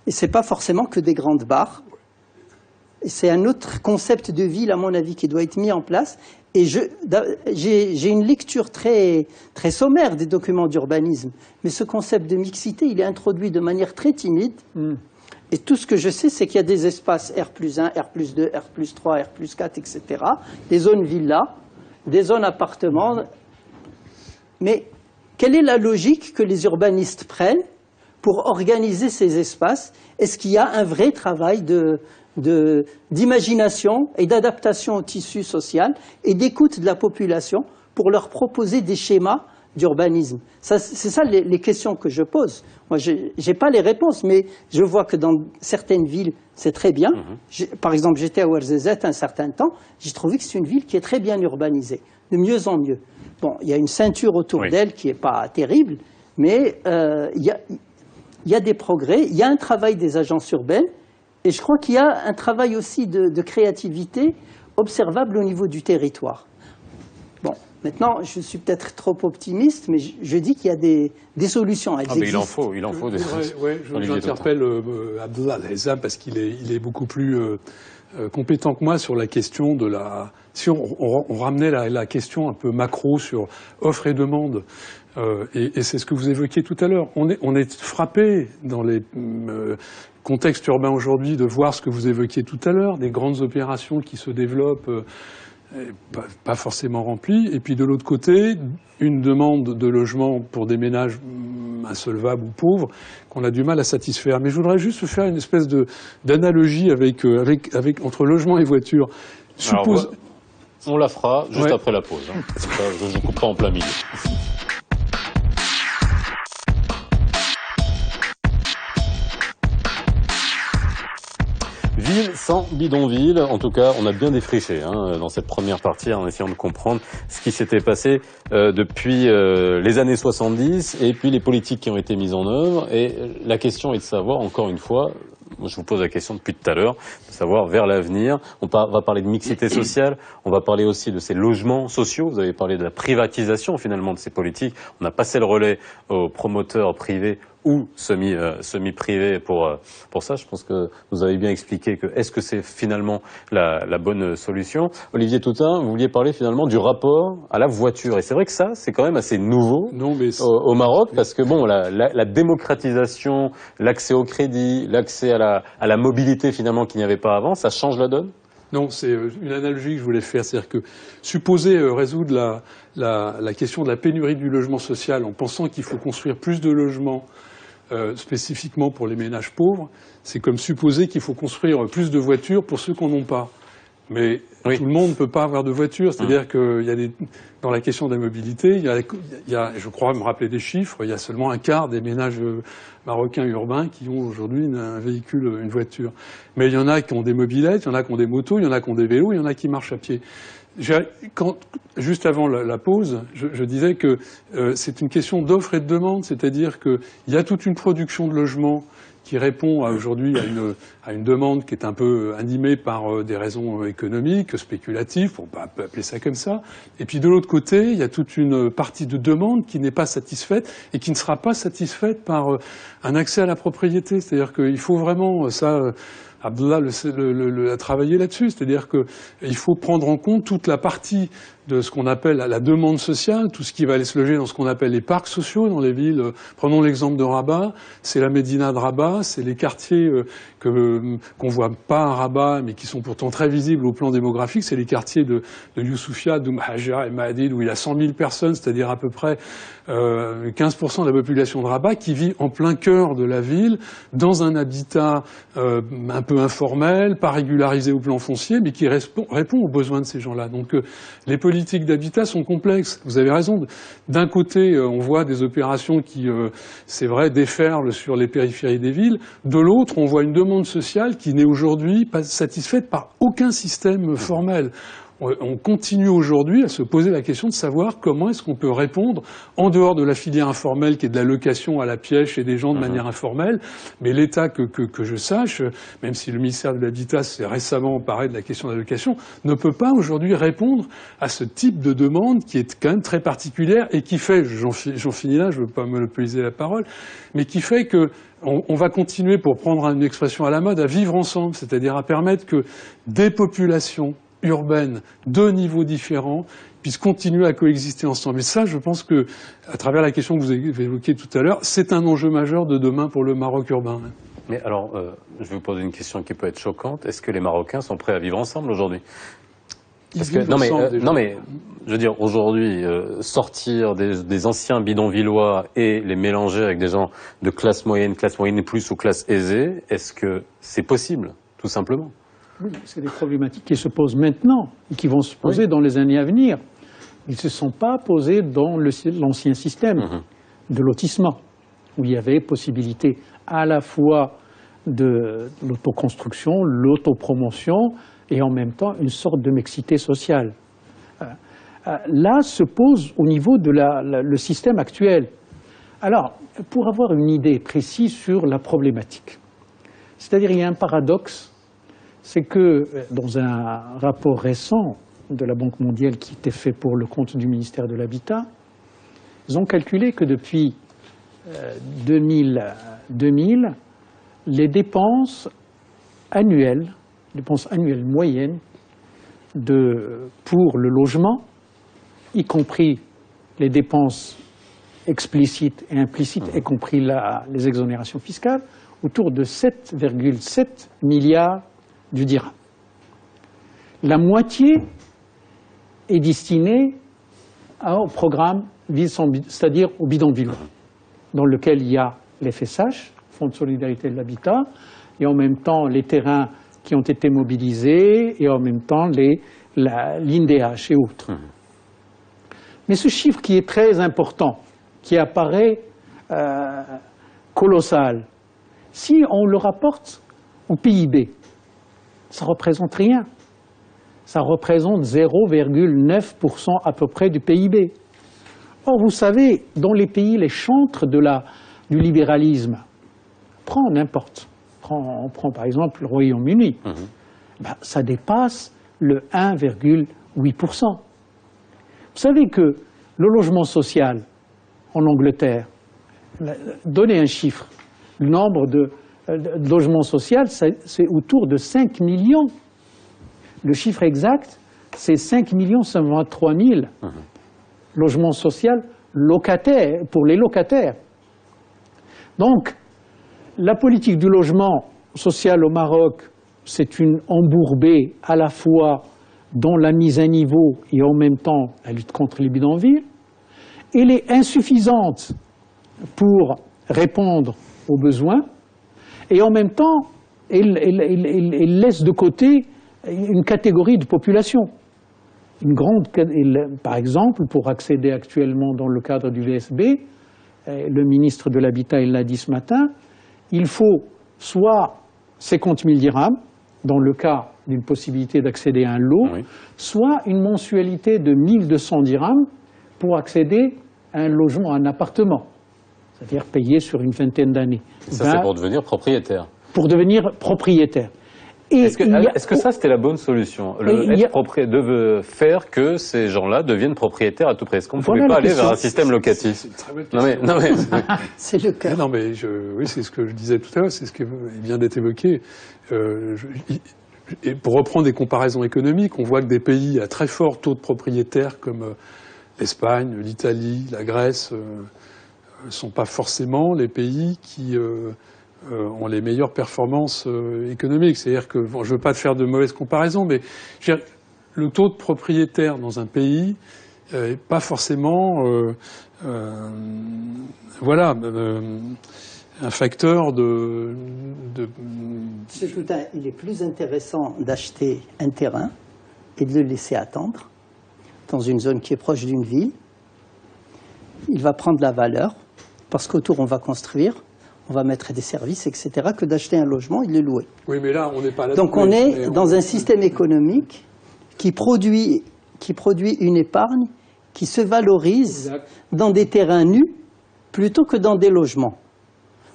Et ce n'est pas forcément que des grandes barres. C'est un autre concept de ville, à mon avis, qui doit être mis en place. Et j'ai une lecture très, très sommaire des documents d'urbanisme. Mais ce concept de mixité, il est introduit de manière très timide. Et tout ce que je sais, c'est qu'il y a des espaces R+1, R+2, R+3, R+4, etc. Des zones villas, des zones appartements. Mais quelle est la logique que les urbanistes prennent pour organiser ces espaces? Est-ce qu'il y a un vrai travail d'imagination et d'adaptation au tissu social et d'écoute de la population pour leur proposer des schémas d'urbanisme? C'est ça les questions que je pose. Moi, je n'ai pas les réponses, mais je vois que dans certaines villes, c'est très bien. Par exemple, j'étais à Ouarzazate un certain temps, j'ai trouvé que c'est une ville qui est très bien urbanisée, de mieux en mieux. Bon, il y a une ceinture autour d'elle qui n'est pas terrible, mais il y a des progrès, il y a un travail des agences urbaines, et je crois qu'il y a un travail aussi de créativité observable au niveau du territoire. Bon, maintenant, je suis peut-être trop optimiste, mais je dis qu'il y a des solutions. Elles existent. Il en faut des solutions. J'interpelle Abdullah Al-Haizam parce qu'il est beaucoup plus compétent que moi sur la question de la... Si on ramenait la question un peu macro sur offre et demande, et c'est ce que vous évoquiez tout à l'heure, on est frappé dans les contextes urbains aujourd'hui de voir ce que vous évoquiez tout à l'heure, des grandes opérations qui se développent pas forcément remplies, et puis de l'autre côté, une demande de logement pour des ménages insolvables ou pauvres qu'on a du mal à satisfaire. Mais je voudrais juste faire une espèce d'analogie entre logement et voiture. Alors, on la fera juste après la pause. Ça, je ne vous coupe pas en plein milieu. Ville sans bidonville, en tout cas, on a bien défriché dans cette première partie en essayant de comprendre ce qui s'était passé depuis les années 70 et puis les politiques qui ont été mises en œuvre. Et la question est de savoir, encore une fois, moi je vous pose la question depuis tout à l'heure, de savoir vers l'avenir. On va parler de mixité sociale, on va parler aussi de ces logements sociaux. Vous avez parlé de la privatisation finalement de ces politiques. On a passé le relais aux promoteurs privés ou semi-privé pour ça. Je pense que vous avez bien expliqué que est-ce que c'est finalement la bonne solution. Olivier Toutain, vous vouliez parler finalement du rapport à la voiture. Et c'est vrai que ça, c'est quand même assez nouveau au Maroc, parce que bon, la démocratisation, l'accès au crédit, l'accès à la mobilité finalement qu'il n'y avait pas avant, ça change la donne? Non, c'est une analogie que je voulais faire. C'est-à-dire que supposer résoudre la question de la pénurie du logement social en pensant qu'il faut construire plus de logements spécifiquement pour les ménages pauvres, c'est comme supposer qu'il faut construire plus de voitures pour ceux qui n'en ont pas. Mais tout le monde ne peut pas avoir de voiture. C'est-à-dire qu'il y a dans la question de la mobilité, il y a, je crois me rappeler des chiffres, il y a seulement un quart des ménages marocains urbains qui ont aujourd'hui un véhicule, une voiture. Mais il y en a qui ont des mobylettes, il y en a qui ont des motos, il y en a qui ont des vélos, il y en a qui marchent à pied. Juste avant la pause, je disais que c'est une question d'offre et de demande, c'est-à-dire qu'il y a toute une production de logements qui répond aujourd'hui à une demande qui est un peu animée par des raisons économiques, spéculatives, on peut appeler ça comme ça. Et puis de l'autre côté, il y a toute une partie de demande qui n'est pas satisfaite et qui ne sera pas satisfaite par un accès à la propriété. C'est-à-dire qu'il faut vraiment ça... Abdullah a travaillé là-dessus, c'est-à-dire qu'il faut prendre en compte toute la partie de ce qu'on appelle la demande sociale, tout ce qui va aller se loger dans ce qu'on appelle les parcs sociaux dans les villes. Prenons l'exemple de Rabat, c'est la Médina de Rabat, c'est les quartiers qu'on voit pas à Rabat, mais qui sont pourtant très visibles au plan démographique, c'est les quartiers de Youssoufia, d'Oumhaja et Mahadid, où il y a 100 000 personnes, c'est-à-dire à peu près 15% de la population de Rabat, qui vit en plein cœur de la ville, dans un habitat un peu informel, pas régularisé au plan foncier, mais qui répond aux besoins de ces gens-là. Donc les politiques d'habitat sont complexes. Vous avez raison. D'un côté, on voit des opérations qui, c'est vrai, déferlent sur les périphéries des villes. De l'autre, on voit une demande sociale qui n'est aujourd'hui pas satisfaite par aucun système formel. on continue aujourd'hui à se poser la question de savoir comment est-ce qu'on peut répondre, en dehors de la filière informelle qui est de la location à la pièce et des gens de manière informelle, mais l'État, que je sache, même si le ministère de l'Habitat s'est récemment emparé de la question de la location, ne peut pas aujourd'hui répondre à ce type de demande qui est quand même très particulière et qui fait, j'en finis là, je ne veux pas monopoliser la parole, mais qui fait que on va continuer, pour prendre une expression à la mode, à vivre ensemble, c'est-à-dire à permettre que des populations urbaines de niveaux différents puissent continuer à coexister ensemble. Et ça, je pense que, à travers la question que vous avez évoquée tout à l'heure, c'est un enjeu majeur de demain pour le Maroc urbain. Mais alors, je vais vous poser une question qui peut être choquante. Est-ce que les Marocains sont prêts à vivre ensemble aujourd'hui ? Non mais, je veux dire, aujourd'hui, sortir des anciens bidonvillois et les mélanger avec des gens de classe moyenne plus ou classe aisée, est-ce que c'est possible, tout simplement ? Oui, c'est des problématiques qui se posent maintenant et qui vont se poser dans les années à venir. Ils ne se sont pas posés dans l'ancien système de lotissement, où il y avait possibilité à la fois de l'autoconstruction, l'autopromotion, et en même temps une sorte de mixité sociale. Là se pose au niveau de le système actuel. Alors, pour avoir une idée précise sur la problématique, c'est-à-dire il y a un paradoxe, c'est que dans un rapport récent de la Banque mondiale qui était fait pour le compte du ministère de l'Habitat, ils ont calculé que depuis 2000, les dépenses annuelles moyennes pour le logement, y compris les dépenses explicites et implicites, y compris les exonérations fiscales, autour de 7,7 milliards du dirham. La moitié est destinée au programme, c'est-à-dire au bidonville, dans lequel il y a l'FSH, Fonds de solidarité de l'habitat, et en même temps les terrains qui ont été mobilisés, et en même temps l'INDH et autres. Mais ce chiffre qui est très important, qui apparaît colossal, si on le rapporte au PIB, ça ne représente rien. Ça représente 0,9% à peu près du PIB. Or, vous savez, dans les pays, les chantres du libéralisme, on prend par exemple le Royaume-Uni, ça dépasse le 1,8%. Vous savez que le logement social en Angleterre, donnez un chiffre, le nombre de logements sociaux, c'est autour de 5 millions. Le chiffre exact, c'est 5 123 000 logements sociaux locataires, pour les locataires. Donc, la politique du logement social au Maroc, c'est une embourbée à la fois dans la mise à niveau et en même temps la lutte contre les bidonvilles. Elle est insuffisante pour répondre aux besoins et en même temps, elle laisse de côté une catégorie de population. Par exemple, pour accéder actuellement dans le cadre du VSB, le ministre de l'Habitat l'a dit ce matin, il faut soit 50 000 dirhams, dans le cas d'une possibilité d'accéder à un lot, soit une mensualité de 1 200 dirhams pour accéder à un logement, à un appartement, c'est-à-dire payé sur une vingtaine d'années. Ça, c'est pour devenir propriétaire. Pour devenir propriétaire. Est-ce que ça, c'était la bonne solution? De faire que ces gens-là deviennent propriétaires à tout prix. Est-ce qu'on ne pouvait pas aller vers un système locatif? C'est une très bonne question. Non, mais c'est le cas. Non, mais oui, c'est ce que je disais tout à l'heure, c'est ce qui vient d'être évoqué. Et pour reprendre des comparaisons économiques, on voit que des pays à très fort taux de propriétaires comme l'Espagne, l'Italie, la Grèce ne sont pas forcément les pays qui ont les meilleures performances économiques. C'est-à-dire que, bon, je ne veux pas faire de mauvaises comparaisons, mais le taux de propriétaire dans un pays n'est pas forcément un facteur de... Il est plus intéressant d'acheter un terrain et de le laisser attendre dans une zone qui est proche d'une ville. Il va prendre la valeur parce qu'autour on va construire, on va mettre des services, etc., que d'acheter un logement et de le louer. Oui, mais là, on n'est pas là. Donc on est dans un système économique qui produit une épargne qui se valorise dans des terrains nus plutôt que dans des logements.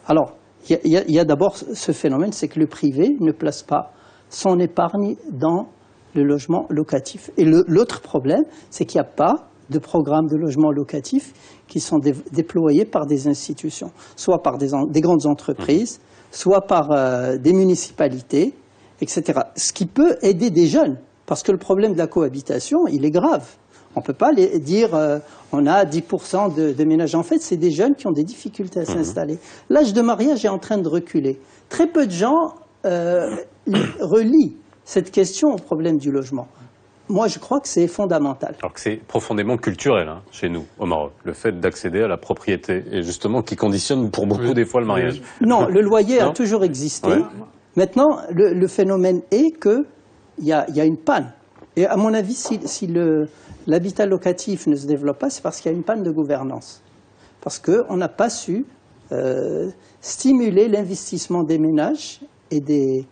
Alors, il y a d'abord ce phénomène, c'est que le privé ne place pas son épargne dans le logement locatif. Et l'autre problème, c'est qu'il n'y a pas de programmes de logement locatif qui sont déployés par des institutions, soit par des grandes entreprises, soit par des municipalités, etc. Ce qui peut aider des jeunes, parce que le problème de la cohabitation, il est grave. On ne peut pas dire on a 10% de ménages. En fait, c'est des jeunes qui ont des difficultés à s'installer. L'âge de mariage est en train de reculer. Très peu de gens relient cette question au problème du logement. Moi, je crois que c'est fondamental. Alors que c'est profondément culturel chez nous, au Maroc, le fait d'accéder à la propriété, et justement qui conditionne pour beaucoup des fois le mariage. Non, le loyer a toujours existé. Ouais. Maintenant, le phénomène est qu'il y a une panne. Et à mon avis, si l'habitat locatif ne se développe pas, c'est parce qu'il y a une panne de gouvernance. Parce qu'on n'a pas su stimuler l'investissement des ménages et des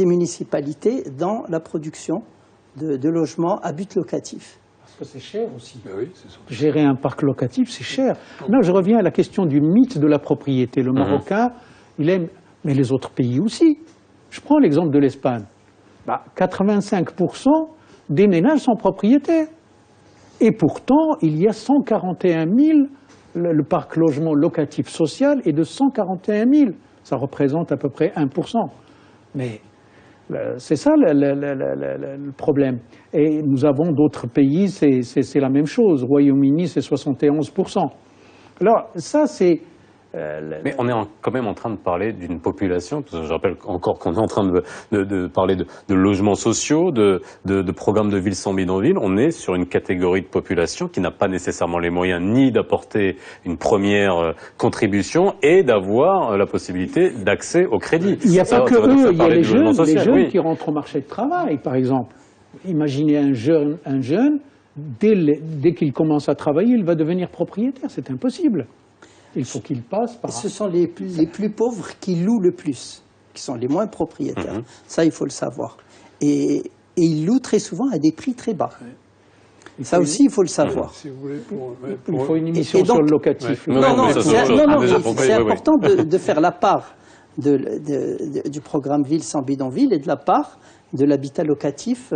municipalités dans la production de logements à but locatif. Parce que c'est cher aussi. Ben oui, c'est sûr. Gérer un parc locatif, c'est cher. Non, je reviens à la question du mythe de la propriété. Le Marocain, il aime, mais les autres pays aussi. Je prends l'exemple de l'Espagne. 85% des ménages sont propriétaires. Et pourtant, il y a 141 000, le parc logement locatif social est de 141 000. Ça représente à peu près 1%. Mais c'est ça le problème. Et nous avons d'autres pays, c'est la même chose. Royaume-Uni, c'est 71%. Alors ça, c'est... Mais on est quand même en train de parler d'une population, parce que je rappelle encore qu'on est en train de parler de logements sociaux, de programmes de ville sans bidonville. On est sur une catégorie de population qui n'a pas nécessairement les moyens ni d'apporter une première contribution et d'avoir la possibilité d'accès au crédit. Il n'y a pas que eux, il y a les jeunes qui rentrent au marché de travail, par exemple. Imaginez un jeune dès qu'il commence à travailler, il va devenir propriétaire. C'est impossible. Il faut qu'il passe par... Ce sont les plus pauvres qui louent le plus, qui sont les moins propriétaires. Ça, il faut le savoir. Et ils louent très souvent à des prix très bas. Ça aussi, il faut le savoir. Si vous voulez, il faut une émission sur le locatif. C'est important de faire la part du programme Ville sans bidonville et de la part de l'habitat locatif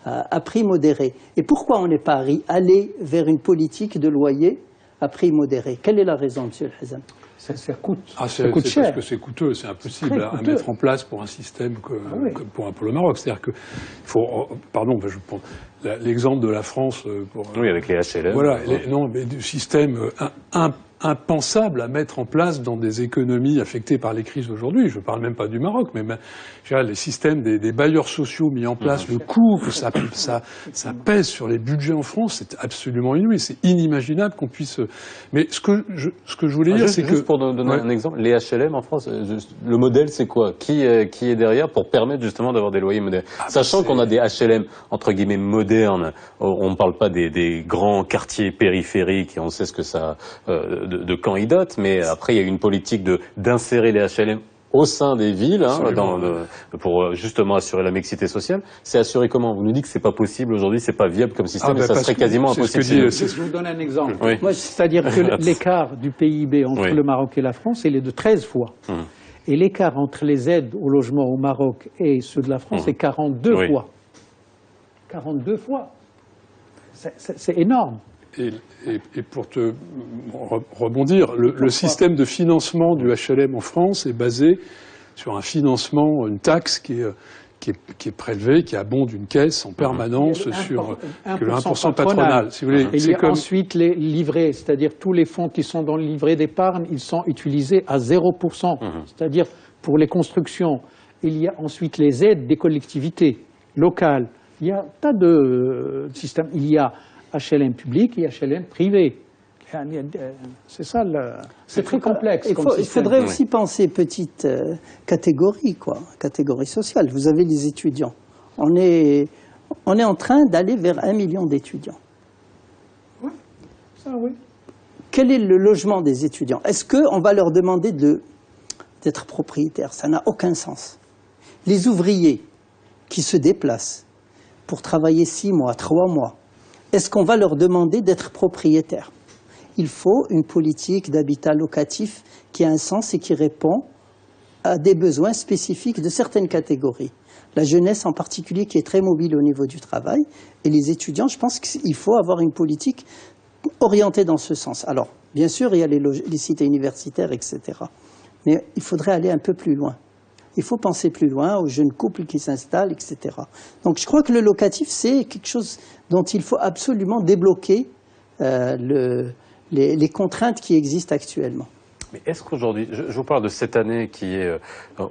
à prix modéré. Et pourquoi on n'est pas allé vers une politique de loyer à prix modéré? Quelle est la raison, M. El Hazan? Ça coûte cher. Parce que c'est coûteux, c'est impossible à mettre en place pour un système comme pour le Maroc. C'est-à-dire qu'il faut... Pardon, je prends l'exemple de la France. Oui, avec les HLM. Voilà, mais du système impensable à mettre en place dans des économies affectées par les crises aujourd'hui. Je ne parle même pas du Maroc, mais les systèmes des bailleurs sociaux mis en place, le coût que ça pèse sur les budgets en France, c'est absolument inouï. C'est inimaginable qu'on puisse... Mais ce que je voulais dire, c'est que... Juste pour donner un exemple, les HLM en France, le modèle, c'est quoi? Qui est derrière pour permettre justement d'avoir des loyers modérés? Sachant qu'on a des HLM, entre guillemets, modernes, on ne parle pas des grands quartiers périphériques, et on sait ce que ça... de quand ils datent, mais après il y a une politique d'insérer les HLM au sein des villes, pour justement assurer la mixité sociale. C'est assuré comment? Vous nous dites que c'est pas possible aujourd'hui, c'est pas viable comme système, et ça serait quasiment impossible. Je vous donne un exemple. Oui. C'est-à-dire que l'écart du PIB entre le Maroc et la France, il est de 13 fois. Et l'écart entre les aides au logement au Maroc et ceux de la France est 42 fois. 42 fois. C'est énorme. Et pour te rebondir, le système de financement du HLM en France est basé sur un financement, une taxe qui est prélevée, qui abonde une caisse en permanence sur le 1% patronal. Si vous voulez, et il y a ensuite les livrets, c'est-à-dire tous les fonds qui sont dans le livret d'épargne, ils sont utilisés à 0%. C'est-à-dire pour les constructions. Il y a ensuite les aides des collectivités locales. Il y a un tas de systèmes. Il y a HLM public et HLM privé. C'est ça, c'est très complexe. Il faudrait aussi penser petite catégorie sociale. Vous avez les étudiants. On est en train d'aller vers 1 million d'étudiants. Oui, ça oui. Quel est le logement des étudiants? Est-ce qu'on va leur demander d'être propriétaires? Ça n'a aucun sens. Les ouvriers qui se déplacent pour travailler 6 mois, 3 mois, est-ce qu'on va leur demander d'être propriétaires? Il faut une politique d'habitat locatif qui a un sens et qui répond à des besoins spécifiques de certaines catégories. La jeunesse en particulier qui est très mobile au niveau du travail et les étudiants, je pense qu'il faut avoir une politique orientée dans ce sens. Alors, bien sûr, il y a les cités universitaires, etc. Mais il faudrait aller un peu plus loin. Il faut penser plus loin aux jeunes couples qui s'installent, etc. Donc je crois que le locatif, c'est quelque chose dont il faut absolument débloquer les contraintes qui existent actuellement. Mais est-ce qu'aujourd'hui, je vous parle de cette année qui est,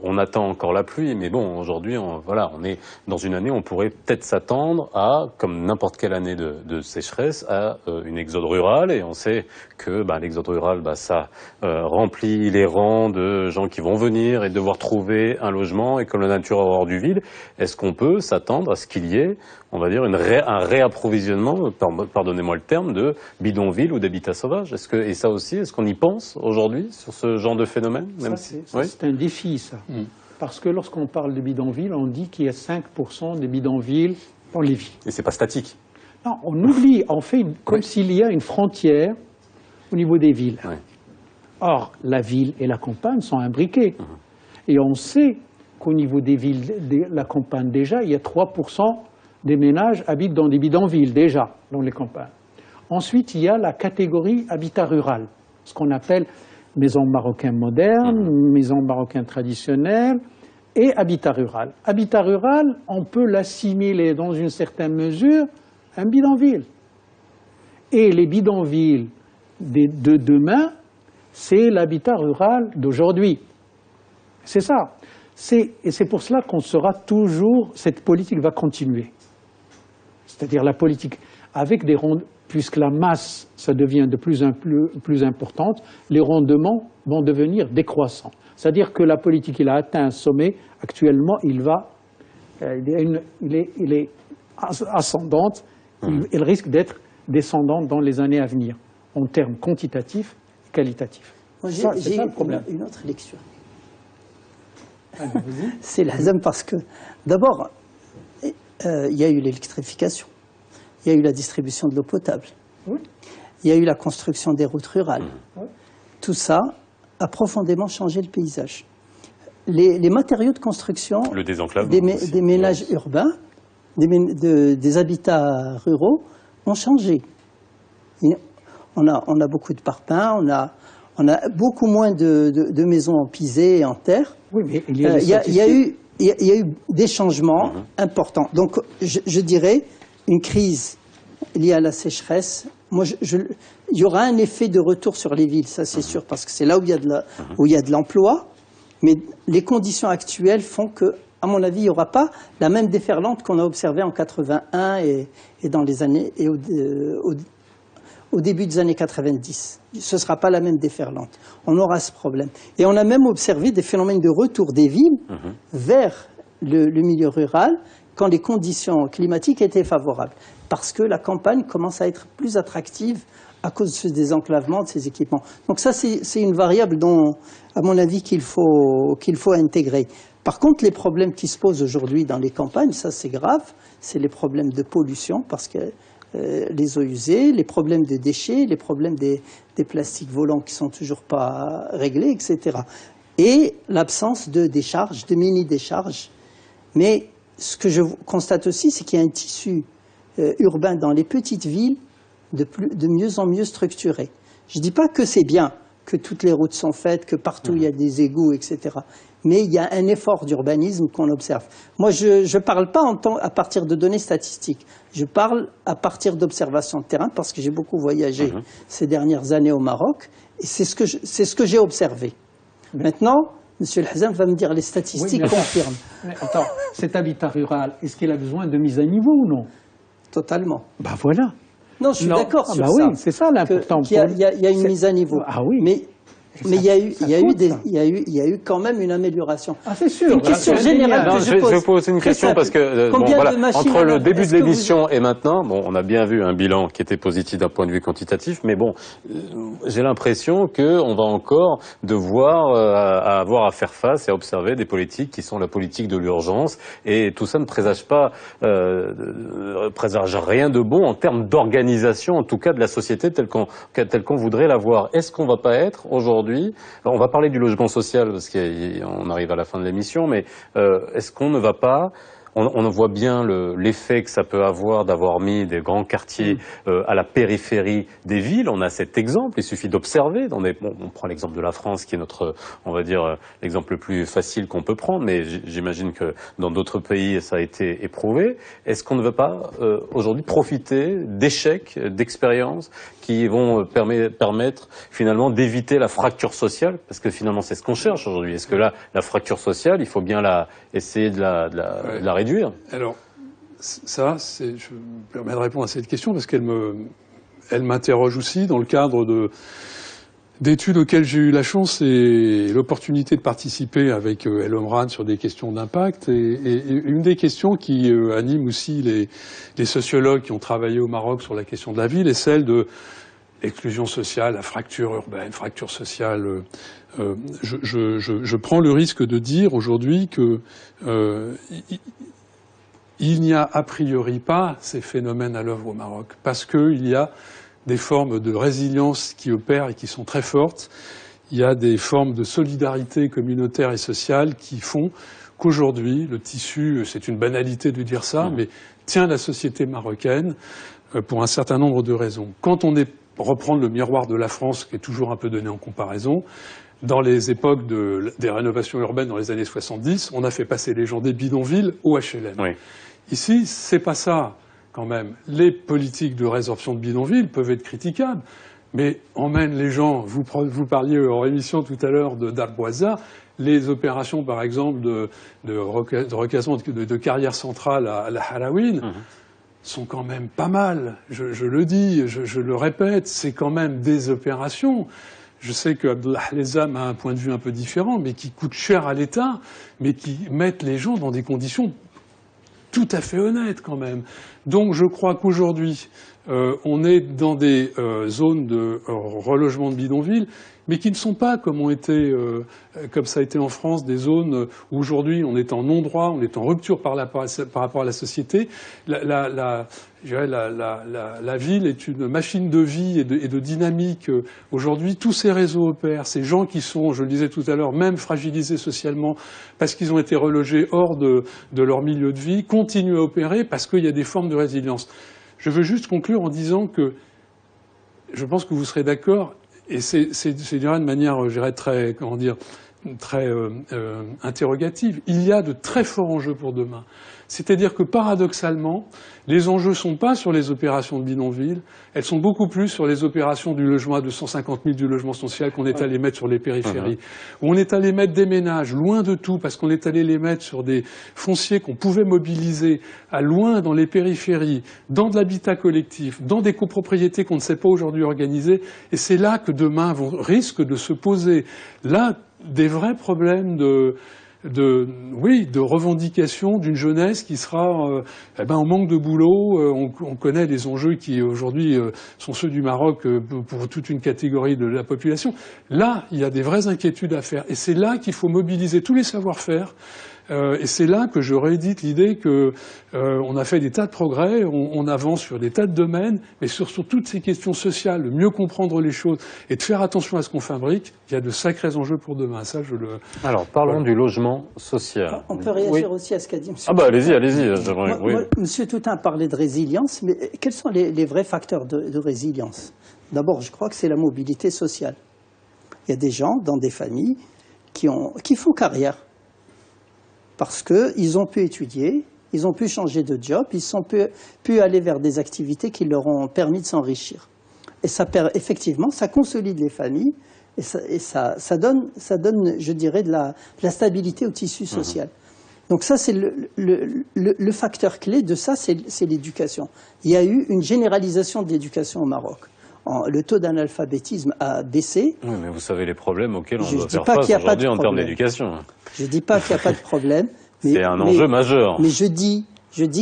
on attend encore la pluie, mais bon, aujourd'hui, on est dans une année où on pourrait peut-être s'attendre à, comme n'importe quelle année de sécheresse, à une exode rurale, et on sait que l'exode rural, ça remplit les rangs de gens qui vont venir et devoir trouver un logement, et comme la nature a horreur du vide, est-ce qu'on peut s'attendre à ce qu'il y ait, on va dire, un réapprovisionnement, pardonnez-moi le terme, de bidonvilles ou d'habitats sauvages? Et ça aussi, est-ce qu'on y pense aujourd'hui sur ce genre de phénomène? C'est un défi, ça. Parce que lorsqu'on parle de bidonvilles, on dit qu'il y a 5% des bidonvilles dans les villes. Et c'est pas statique. Non, on oublie, on fait comme s'il y a une frontière au niveau des villes. Oui. Or, la ville et la campagne sont imbriquées. Et on sait qu'au niveau des villes, de la campagne déjà, il y a 3% des ménages habitent dans des bidonvilles déjà, dans les campagnes. Ensuite, il y a la catégorie habitat rural, ce qu'on appelle maison marocaine moderne, maison marocaine traditionnelle et habitat rural. Habitat rural, on peut l'assimiler dans une certaine mesure à un bidonville. Et les bidonvilles de demain, c'est l'habitat rural d'aujourd'hui. C'est ça. Et c'est pour cela qu'on sera toujours, cette politique va continuer. C'est-à-dire la politique avec des ronds, puisque la masse, ça devient de plus en plus importante, les rendements vont devenir décroissants. C'est-à-dire que la politique, il a atteint un sommet, actuellement, il est ascendante, il risque d'être descendante dans les années à venir, en termes quantitatifs et qualitatifs. J'ai une autre lecture. C'est l'Azam parce que, d'abord, il y a eu l'électrification, il y a eu la distribution de l'eau potable, il y a eu la construction des routes rurales. Tout ça a profondément changé le paysage. Les matériaux de construction des ménages urbains, des habitats ruraux ont changé. On a beaucoup de parpaings, on a beaucoup moins de maisons en pisé et en terre. Oui, mais il y a eu des changements importants. Donc, je dirais, une crise liée à la sécheresse, il y aura un effet de retour sur les villes, ça c'est sûr, parce que c'est là où il y a de l'emploi. Mais les conditions actuelles font que, à mon avis, il n'y aura pas la même déferlante qu'on a observée en 81 et dans les années au début des années 90. Ce ne sera pas la même déferlante. On aura ce problème. Et on a même observé des phénomènes de retour des villes vers le milieu rural quand les conditions climatiques étaient favorables. Parce que la campagne commence à être plus attractive à cause de ce désenclavement de ces équipements. Donc ça, c'est une variable dont, à mon avis, qu'il faut intégrer. Par contre, les problèmes qui se posent aujourd'hui dans les campagnes, ça c'est grave, c'est les problèmes de pollution, parce que les eaux usées, les problèmes de déchets, les problèmes des plastiques volants qui ne sont toujours pas réglés, etc. Et l'absence de décharges, de mini-décharges. Mais ce que je constate aussi, c'est qu'il y a un tissu urbain dans les petites villes de mieux en mieux structuré. Je ne dis pas que c'est bien, que toutes les routes sont faites, que partout il y a des égouts, etc. Mais il y a un effort d'urbanisme qu'on observe. Moi, je ne parle pas à partir de données statistiques. Je parle à partir d'observations de terrain, parce que j'ai beaucoup voyagé ces dernières années au Maroc, et c'est ce que j'ai observé. Maintenant, M. El Hazem va me dire les statistiques confirment. Mais attends, cet habitat rural, est-ce qu'il a besoin de mise à niveau ou non? Totalement. Ben voilà. Non, je suis d'accord sur ça. Oui, c'est ça l'important. Il y a une mise à niveau. Ah oui. Mais Mais il y a eu quand même une amélioration. Ah, c'est sûr. Une question générale Non, que je vais poser une question parce que entre le début de l'émission et maintenant, bon, on a bien vu un bilan qui était positif d'un point de vue quantitatif, mais bon, j'ai l'impression qu'on va encore devoir avoir à faire face et à observer des politiques qui sont la politique de l'urgence, et tout ça ne présage rien de bon en termes d'organisation, en tout cas de la société telle qu'on voudrait la voir. Est-ce qu'on va pas être aujourd'hui, on va parler du logement social parce qu'on arrive à la fin de l'émission, mais est-ce qu'on ne va pas, on voit bien l'effet que ça peut avoir d'avoir mis des grands quartiers à la périphérie des villes. On a cet exemple, il suffit d'observer. On prend l'exemple de la France qui est notre, on va dire, l'exemple le plus facile qu'on peut prendre, mais j'imagine que dans d'autres pays ça a été éprouvé. Est-ce qu'on ne veut pas aujourd'hui profiter d'échecs, d'expériences qui vont permettre finalement d'éviter la fracture sociale, parce que finalement c'est ce qu'on cherche aujourd'hui. Est-ce que là, la fracture sociale, il faut bien essayer de la réduire? Alors, ça, je me permets de répondre à cette question parce qu'elle m'interroge aussi dans le cadre d'études auxquelles j'ai eu la chance et l'opportunité de participer avec El Omran sur des questions d'impact. Et une des questions qui anime aussi les sociologues qui ont travaillé au Maroc sur la question de la ville est celle de l'exclusion sociale, la fracture urbaine, fracture sociale. Je prends le risque de dire aujourd'hui que il n'y a a priori pas ces phénomènes à l'œuvre au Maroc, parce qu'il y a des formes de résilience qui opèrent et qui sont très fortes. Il y a des formes de solidarité communautaire et sociale qui font qu'aujourd'hui, le tissu, c'est une banalité de dire ça, mais tient la société marocaine pour un certain nombre de raisons. Quand on reprendre le miroir de la France, qui est toujours un peu donné en comparaison, dans les époques des rénovations urbaines dans les années 70, on a fait passer les gens des bidonvilles au HLM. Oui. Ici, c'est pas ça, quand même. Les politiques de résorption de bidonvilles peuvent être critiquables, mais emmènent les gens, vous parliez en émission tout à l'heure d'Arboisa, les opérations, par exemple, de recasement de carrière centrale à la Harawin, sont quand même pas mal. Je le dis, je le répète, c'est quand même des opérations. Je sais que Abdullah Lezam a un point de vue un peu différent, mais qui coûtent cher à l'État, mais qui mettent les gens dans des conditions tout à fait honnêtes quand même. Donc je crois qu'aujourd'hui, on est dans des zones de relogement de bidonville, mais qui ne sont pas comme comme ça a été en France, des zones où aujourd'hui on est en non-droit, on est en rupture par rapport à la société. La ville est une machine de vie et de dynamique. Aujourd'hui, tous ces réseaux opèrent. Ces gens qui sont, je le disais tout à l'heure, même fragilisés socialement parce qu'ils ont été relogés hors de leur milieu de vie, continuent à opérer parce qu'il y a des formes de résilience. Je veux juste conclure en disant que je pense que vous serez d'accord, et c'est de manière, je dirais, très, comment dire, très interrogative. Il y a de très forts enjeux pour demain. C'est-à-dire que paradoxalement, les enjeux sont pas sur les opérations de bidonville, elles sont beaucoup plus sur les opérations du logement à 250 000 du logement social qu'on est allé mettre sur les périphéries. Où on est allé mettre des ménages loin de tout parce qu'on est allé les mettre sur des fonciers qu'on pouvait mobiliser à loin dans les périphéries, dans de l'habitat collectif, dans des copropriétés qu'on ne sait pas aujourd'hui organiser. Et c'est là que demain risque de se poser là des vrais problèmes de revendication d'une jeunesse qui sera en manque de boulot. On connaît les enjeux qui aujourd'hui sont ceux du Maroc pour toute une catégorie de la population. Là, il y a des vraies inquiétudes à faire. Et c'est là qu'il faut mobiliser tous les savoir-faire. Et c'est là que je réédite l'idée que on a fait des tas de progrès, on avance sur des tas de domaines, mais sur toutes ces questions sociales, de mieux comprendre les choses et de faire attention à ce qu'on fabrique, il y a de sacrés enjeux pour demain. Ça, Alors, parlons du logement social. On peut réagir aussi à ce qu'a dit M. Ah bah allez-y. Moi, M. Toutain parlait de résilience, mais quels sont les vrais facteurs de résilience? D'abord, je crois que c'est la mobilité sociale. Il y a des gens dans des familles qui font carrière. Parce qu'ils ont pu étudier, ils ont pu changer de job, ils ont pu aller vers des activités qui leur ont permis de s'enrichir. Et effectivement, ça consolide les familles et ça donne, je dirais, de la stabilité au tissu social. Donc ça, c'est le facteur clé de ça, c'est l'éducation. Il y a eu une généralisation de l'éducation au Maroc. le taux d'analphabétisme a baissé. Oui, mais vous savez les problèmes auxquels on doit faire pas face qu'il y a pas aujourd'hui de en termes problème. d'éducation. Je ne dis pas qu'il n'y a pas de problème. C'est un enjeu majeur. Mais je dis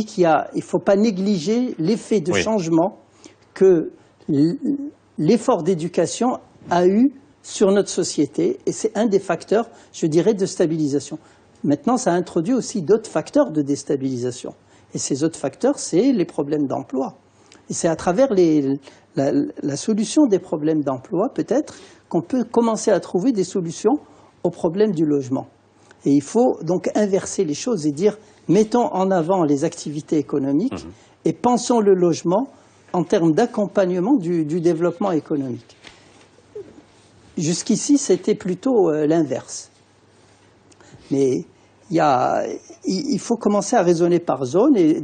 qu'il ne faut pas négliger l'effet de Oui. changement que l'effort d'éducation a eu sur notre société. Et c'est un des facteurs, je dirais, de stabilisation. Maintenant, ça introduit aussi d'autres facteurs de déstabilisation. Et ces autres facteurs, c'est les problèmes d'emploi. Et c'est à travers la solution des problèmes d'emploi, peut-être, qu'on peut commencer à trouver des solutions aux problèmes du logement. Et il faut donc inverser les choses et dire, mettons en avant les activités économiques et pensons le logement en termes d'accompagnement du développement économique. Jusqu'ici, c'était plutôt l'inverse. Mais il faut commencer à raisonner par zone et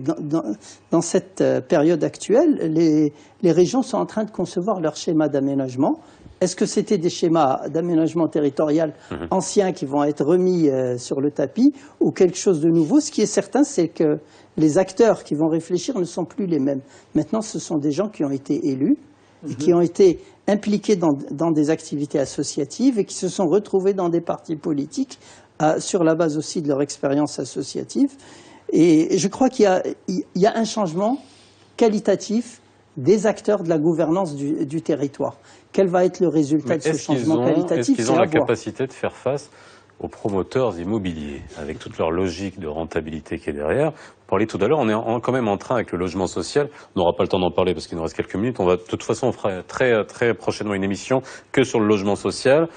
dans cette période actuelle, les régions sont en train de concevoir leur schéma d'aménagement. Est-ce que c'était des schémas d'aménagement territorial anciens qui vont être remis sur le tapis ou quelque chose de nouveau? Ce qui est certain, c'est que les acteurs qui vont réfléchir ne sont plus les mêmes. Maintenant, ce sont des gens qui ont été élus et qui ont été impliqués dans des activités associatives et qui se sont retrouvés dans des partis politiques sur la base aussi de leur expérience associative. Et je crois qu'il y a un changement qualitatif des acteurs de la gouvernance du territoire. Quel va être le résultat de ce changement qualitatif? Est-ce qu'ils ont la capacité de faire face aux promoteurs immobiliers, avec toute leur logique de rentabilité qui est derrière? Vous parliez tout à l'heure, on est quand même en train avec le logement social, on n'aura pas le temps d'en parler parce qu'il nous reste quelques minutes, de toute façon on fera très prochainement une émission que sur le logement social,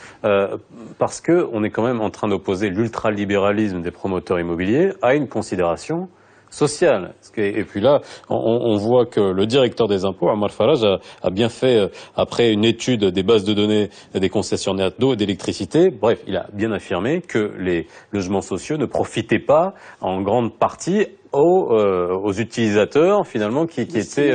parce qu'on est quand même en train d'opposer l'ultralibéralisme des promoteurs immobiliers à une considération sociale. Et puis là, on voit que le directeur des impôts, Ammar Faraj, a bien fait, après une étude des bases de données des concessionnaires d'eau et d'électricité, bref, il a bien affirmé que les logements sociaux ne profitaient pas en grande partie aux utilisateurs finalement qui étaient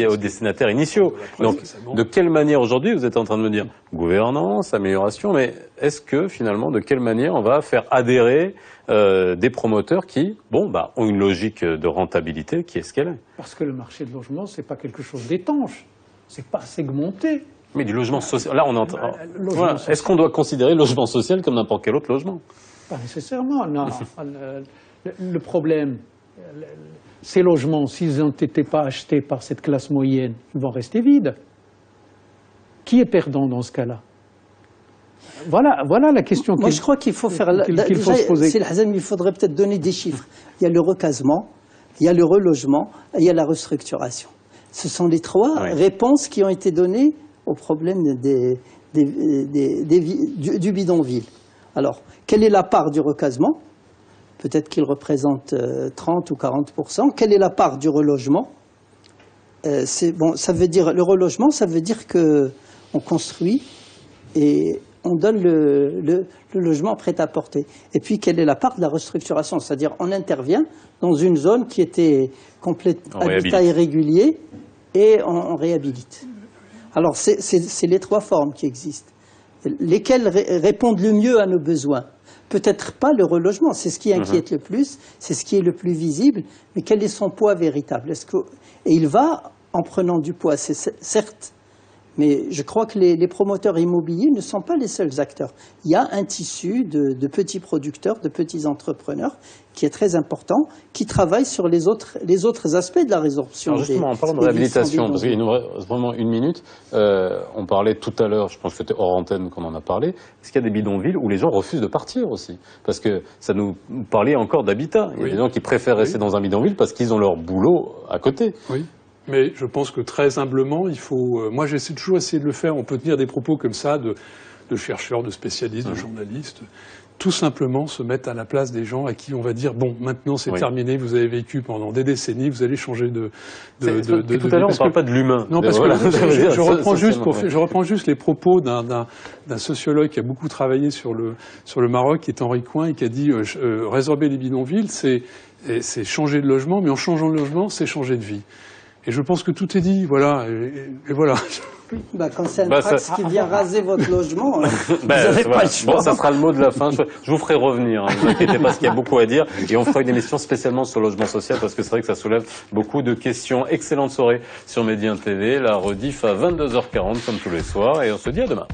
aux destinataires initiaux. Donc, de quelle manière aujourd'hui vous êtes en train de me dire gouvernance, amélioration, mais est-ce que finalement de quelle manière on va faire adhérer des promoteurs qui, ont une logique de rentabilité qui est ce qu'elle est? Parce que le marché de logement, c'est pas quelque chose d'étanche, c'est pas segmenté. Mais du logement social, là on est en train. Voilà. Est-ce qu'on doit considérer le logement social comme n'importe quel autre logement? Pas nécessairement, non. Le problème, ces logements, s'ils n'ont été pas achetés par cette classe moyenne, ils vont rester vides. Qui est perdant dans ce cas-là? Voilà la question. Moi, je crois qu'il faut faire. Qu'il faut se poser. Il faudrait peut-être donner des chiffres. Il y a le recasement, il y a le relogement, il y a la restructuration. Ce sont les trois réponses qui ont été données au problème du bidonville. Alors, quelle est la part du recasement? Peut-être qu'il représente 30 ou 40%. Quelle est la part du relogement? Ça veut dire, le relogement, ça veut dire qu'on construit et on donne le logement prêt à porter. Et puis, quelle est la part de la restructuration? C'est-à-dire, on intervient dans une zone qui était habitat irrégulier et on réhabilite. Alors, c'est les trois formes qui existent. Lesquelles répondent le mieux à nos besoins? Peut-être pas le relogement, c'est ce qui inquiète le plus, c'est ce qui est le plus visible, mais quel est son poids véritable? Et il va en prenant du poids, c'est certes, mais je crois que les promoteurs immobiliers ne sont pas les seuls acteurs. Il y a un tissu de petits producteurs, de petits entrepreneurs qui est très important, qui travaillent sur les autres aspects de la résorption. Alors justement, en parlant de réhabilitation, parce qu'il nous reste vraiment une minute, on parlait tout à l'heure, je pense que c'était hors antenne qu'on en a parlé, est-ce qu'il y a des bidonvilles où les gens refusent de partir aussi? Parce que ça nous parlait encore d'habitat. Il y a des gens qui préfèrent rester dans un bidonville parce qu'ils ont leur boulot à côté. Oui. Mais je pense que très humblement, il faut. Moi, j'essaie toujours essayer de le faire. On peut tenir des propos comme ça de chercheurs, de spécialistes, de journalistes. Tout simplement se mettre à la place des gens à qui on va dire bon, maintenant c'est terminé. Vous avez vécu pendant des décennies. Vous allez changer de. Tout à l'heure, on ne parle pas de l'humain. Non, parce que je reprends juste les propos d'un sociologue qui a beaucoup travaillé sur le Maroc, qui est Henri Coin, et qui a dit résorber les bidonvilles, c'est changer de logement, mais en changeant de logement, c'est changer de vie. Et je pense que tout est dit, voilà, et voilà. Bah, quand c'est un Trax qui vient raser votre logement, vous n'avez pas le choix. Bon, ça sera le mot de la fin. Je vous ferai revenir. Ne vous inquiétez pas, parce qu'il y a beaucoup à dire. Et on fera une émission spécialement sur le logement social, parce que c'est vrai que ça soulève beaucoup de questions. Excellente soirée sur Médien TV. La rediff à 22h40, comme tous les soirs. Et on se dit à demain.